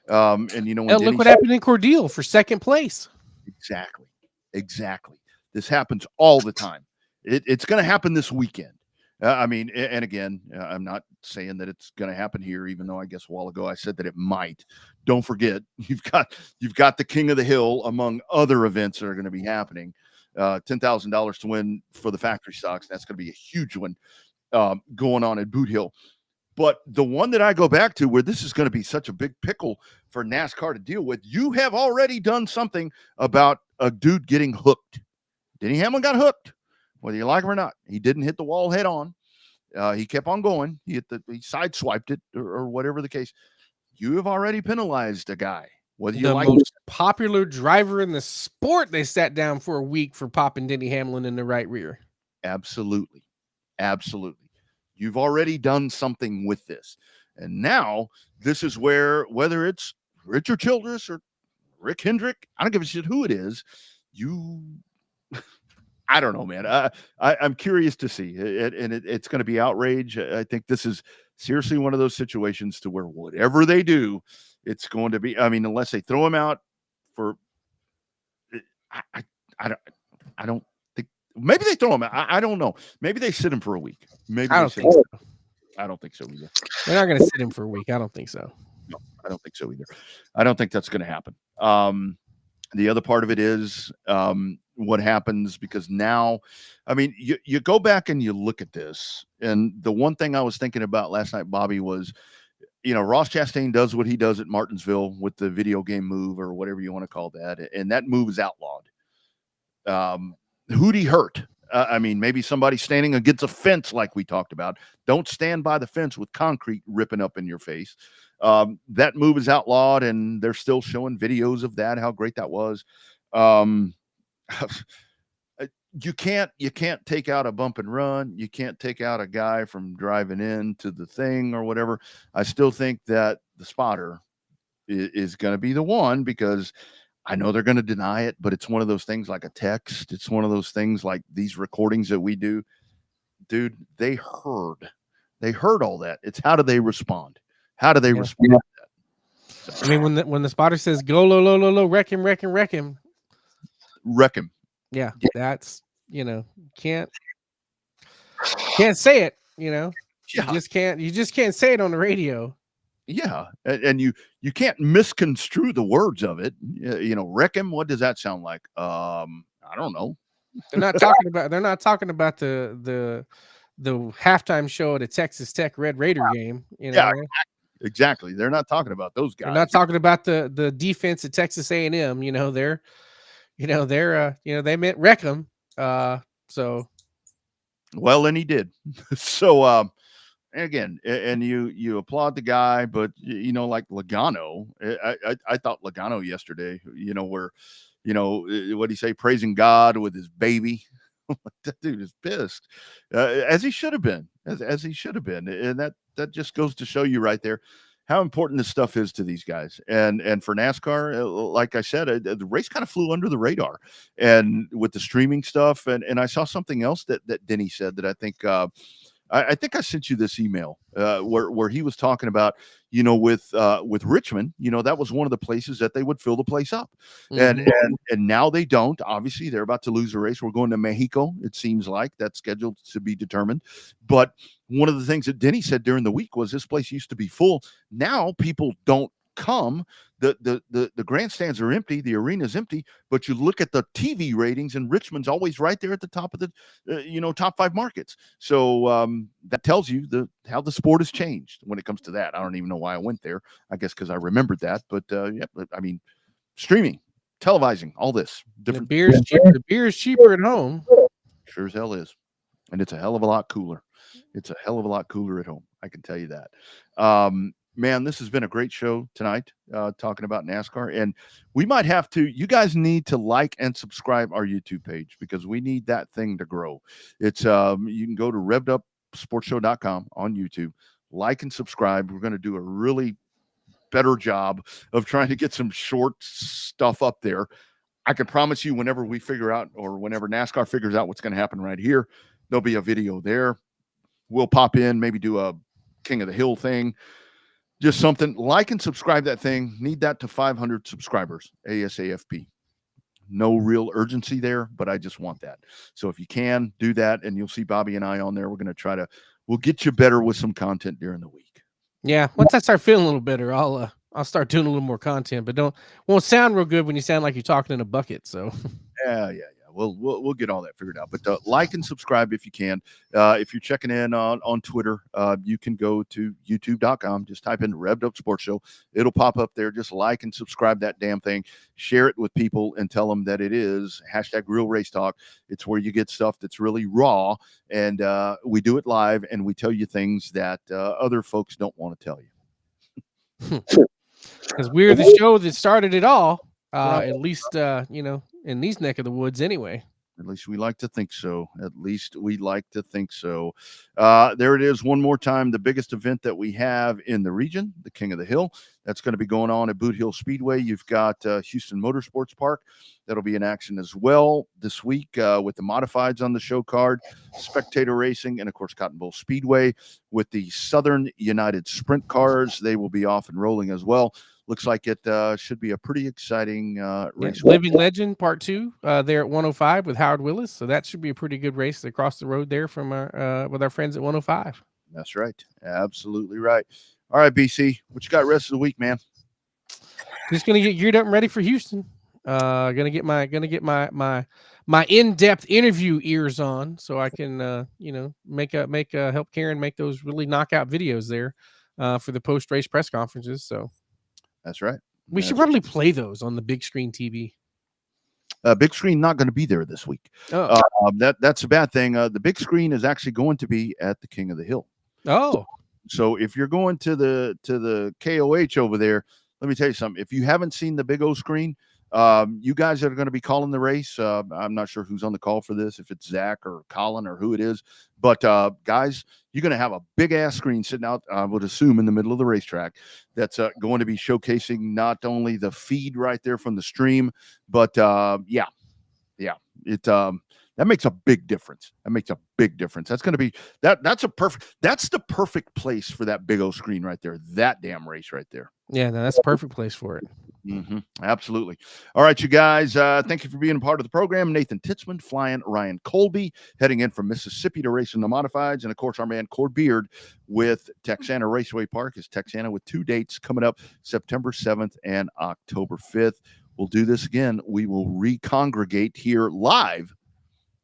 And look what happened in Cordele for second place. Exactly. This happens all the time. It's going to happen this weekend. I mean, and again, I'm not saying that it's going to happen here, even though I guess a while ago I said that it might. Don't forget, you've got the King of the Hill among other events that are going to be happening. $10,000 to win for the factory stocks. That's going to be a huge one going on at Boot Hill. But the one that I go back to, where this is going to be such a big pickle for NASCAR to deal with, you have already done something about a dude getting hooked. Denny Hamlin got hooked, whether you like him or not. He didn't hit the wall head on. He kept on going. He sideswiped it, or whatever the case. You have already penalized a guy, whether you like most popular driver in the sport. They sat down for a week for popping Denny Hamlin in the right rear. Absolutely. Absolutely. You've already done something with this. And now this is where, whether it's Richard Childress or Rick Hendrick, I don't give a shit who it is, I don't know, man. I'm curious to see. It's going to be outrage. I think this is seriously one of those situations to where whatever they do, it's going to be, I mean, unless they throw him out for, I don't think, maybe they throw him out. I don't know. Maybe they sit him for a week. Maybe I they don't sit think him. so. I don't think so either. They're not going to sit him for a week. I don't think so. No, I don't think so either. I don't think that's going to happen. The other part of it is what happens, because now, I mean, you go back and you look at this, and the one thing I was thinking about last night, Bobby, was, you know, Ross Chastain does what he does at Martinsville with the video game move or whatever you want to call that, and that move is outlawed. Who'd he hurt? I mean, maybe somebody standing against a fence like we talked about. Don't stand by the fence with concrete ripping up in your face. That move is outlawed, and they're still showing videos of that, how great that was. You can't take out a bump and run. You can't take out a guy from driving into the thing or whatever. I still think that the spotter is going to be the one, because I know they're going to deny it, but it's one of those things like a text. It's one of those things like these recordings that we do. Dude, they heard all that. It's how do they respond? How do they respond to that? So, I mean, when the spotter says go low, wreck him. Wreck him. Yeah, that's, you know, can't say it, you know. Yeah. You just can't say it on the radio. Yeah, and you can't misconstrue the words of it. You know, wreck him. What does that sound like? I don't know. They're not talking about the halftime show at a Texas Tech Red Raider game. You know? Yeah, exactly. They're not talking about those guys. They're not talking about the defense at Texas A&M. You know, they meant wreck them. So, well, and he did. So, again, and you applaud the guy, but you know, like Logano, I thought Logano yesterday, you know, where, you know, what do you say, praising God with his baby. That dude is pissed, as he should have been, as he should have been, and that just goes to show you right there how important this stuff is to these guys. And for NASCAR, like I said, the race kind of flew under the radar, and with the streaming stuff, and I saw something else that Denny said that I think. I think I sent you this email where he was talking about, you know, with Richmond, you know, that was one of the places that they would fill the place up. Mhm. And now they don't. Obviously, they're about to lose the race. We're going to Mexico, it seems like. That's scheduled to be determined. But one of the things that Denny said during the week was this place used to be full. Now people don't come. The grandstands are empty, the arena's empty, but you look at the TV ratings, and Richmond's always right there at the top of the top 5 markets. So that tells you how the sport has changed when it comes to that. I don't even know why I went there. I guess because I remembered that. But I mean, streaming, televising, all this different. The beer is cheaper at home. Sure as hell is, and it's a hell of a lot cooler. It's a hell of a lot cooler at home. I can tell you that. Man, this has been a great show tonight, talking about NASCAR, and we might have to, you guys need to like and subscribe our YouTube page, because we need that thing to grow. It's, you can go to revvedupsportshow.com on YouTube, like and subscribe. We're going to do a really better job of trying to get some short stuff up there. I can promise you, whenever we figure out, or whenever NASCAR figures out what's going to happen right here, there'll be a video there. We'll pop in, maybe do a King of the Hill thing. Just something. Like and subscribe that thing. Need that to 500 subscribers ASAFP. No real urgency there, but I just want that. So if you can do that, and you'll see Bobby and I on there, we're going to we'll get you better with some content during the week. Yeah, once I start feeling a little better, I'll start doing a little more content, but won't sound real good when you sound like you're talking in a bucket. So Yeah. We'll get all that figured out. But like and subscribe if you can. If you're checking in on Twitter, you can go to youtube.com. Just type in Revved Up Sports Show. It'll pop up there. Just like and subscribe that damn thing. Share it with people and tell them that it is #Real Race Talk. It's where you get stuff that's really raw, and we do it live, and we tell you things that other folks don't want to tell you. Because we're the show that started it all, at least in these neck of the woods anyway. At least we like to think so. At least we like to think so. There it is one more time. The biggest event that we have in the region, the King of the Hill. That's going to be going on at Boot Hill Speedway. You've got Houston Motorsports Park. That'll be in action as well this week with the modifieds on the show card, spectator racing, and, of course, Cotton Bowl Speedway with the Southern United Sprint cars. They will be off and rolling as well. Looks like it should be a pretty exciting race. Living Legend Part 2 there at 105 with Howard Willis. So that should be a pretty good race across the road there from with our friends at 105. That's right. Absolutely right. All right, BC, what you got rest of the week, man? Just gonna get geared up and ready for Houston. Gonna get my in-depth interview ears on so I can help Karen make those really knockout videos there for the post-race press conferences. So that's right. We should probably play those on the big screen TV. Big screen not going to be there this week. Oh. That's a bad thing. The big screen is actually going to be at the King of the Hill. Oh. So if you're going to the KOH over there, let me tell you something. If you haven't seen the big O screen, you guys that are going to be calling the race, I'm not sure who's on the call for this, if it's Zach or Colin or who it is, but guys, you're going to have a big ass screen sitting out, I would assume, in the middle of the racetrack that's going to be showcasing not only the feed right there from the stream, but that makes a big difference. That's going to be that's the perfect place for that big O screen right there. That damn race right there. Yeah, no, that's a perfect place for it. Mm-hmm. Absolutely. All right, you guys. Thank you for being a part of the program. Nathan Titzman, Flyin, Ryan Colby, heading in from Mississippi to race in the modifieds, and of course our man Cord Beard with Texana Raceway Park is Texana with 2 dates coming up, September 7th and October 5th. We'll do this again. We will recongregate here live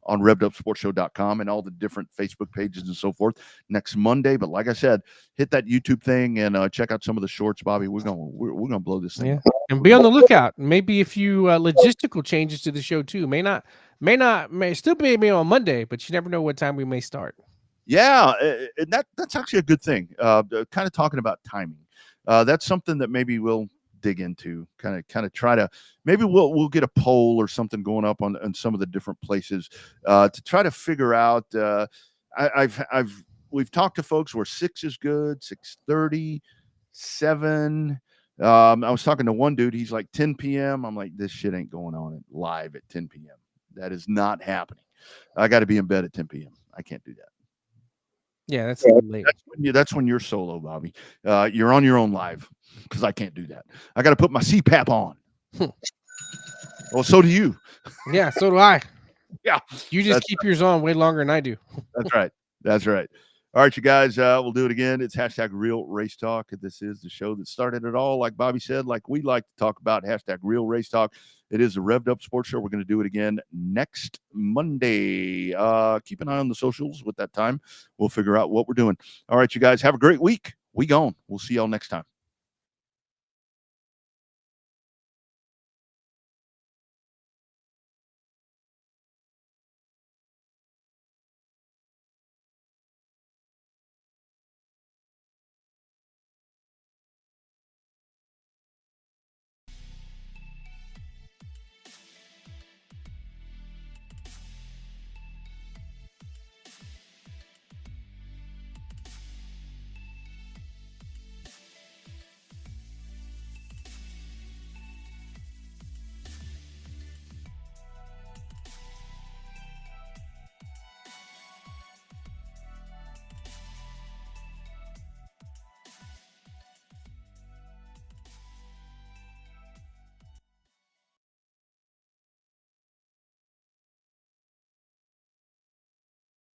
on RevvedUpSportsShow.com and all the different Facebook pages and so forth next Monday. But like I said, hit that YouTube thing and check out some of the shorts, Bobby. We're gonna blow this thing. Yeah. And be on the lookout. Maybe a few logistical changes to the show too. May still be on Monday, but you never know what time we may start. Yeah, and that's actually a good thing. Kind of talking about timing. That's something that maybe we'll dig into, kind of try to, maybe we'll get a poll or something going up on some of the different places to try to figure out. We've talked to folks where 6 is good, 6:30, 7. I was talking to one dude. He's like 10 p.m. I'm like, this shit ain't going on live at 10 p.m. That is not happening. I got to be in bed at 10 p.m. I can't do that. Yeah, that's late. That's when you're solo, Bobby. You're on your own live because I can't do that. I got to put my CPAP on. Well, so do you. Yeah, so do I. Yeah, you just keep yours on way longer than I do. That's right. That's right. All right, you guys, we'll do it again. It's hashtag Real Race Talk. This is the show that started it all. Like Bobby said, like we like to talk about, hashtag Real Race Talk. It is a Revved Up Sports Show. We're going to do it again next Monday. Keep an eye on the socials with that time. We'll figure out what we're doing. All right, you guys, have a great week. We gone. We'll see y'all next time.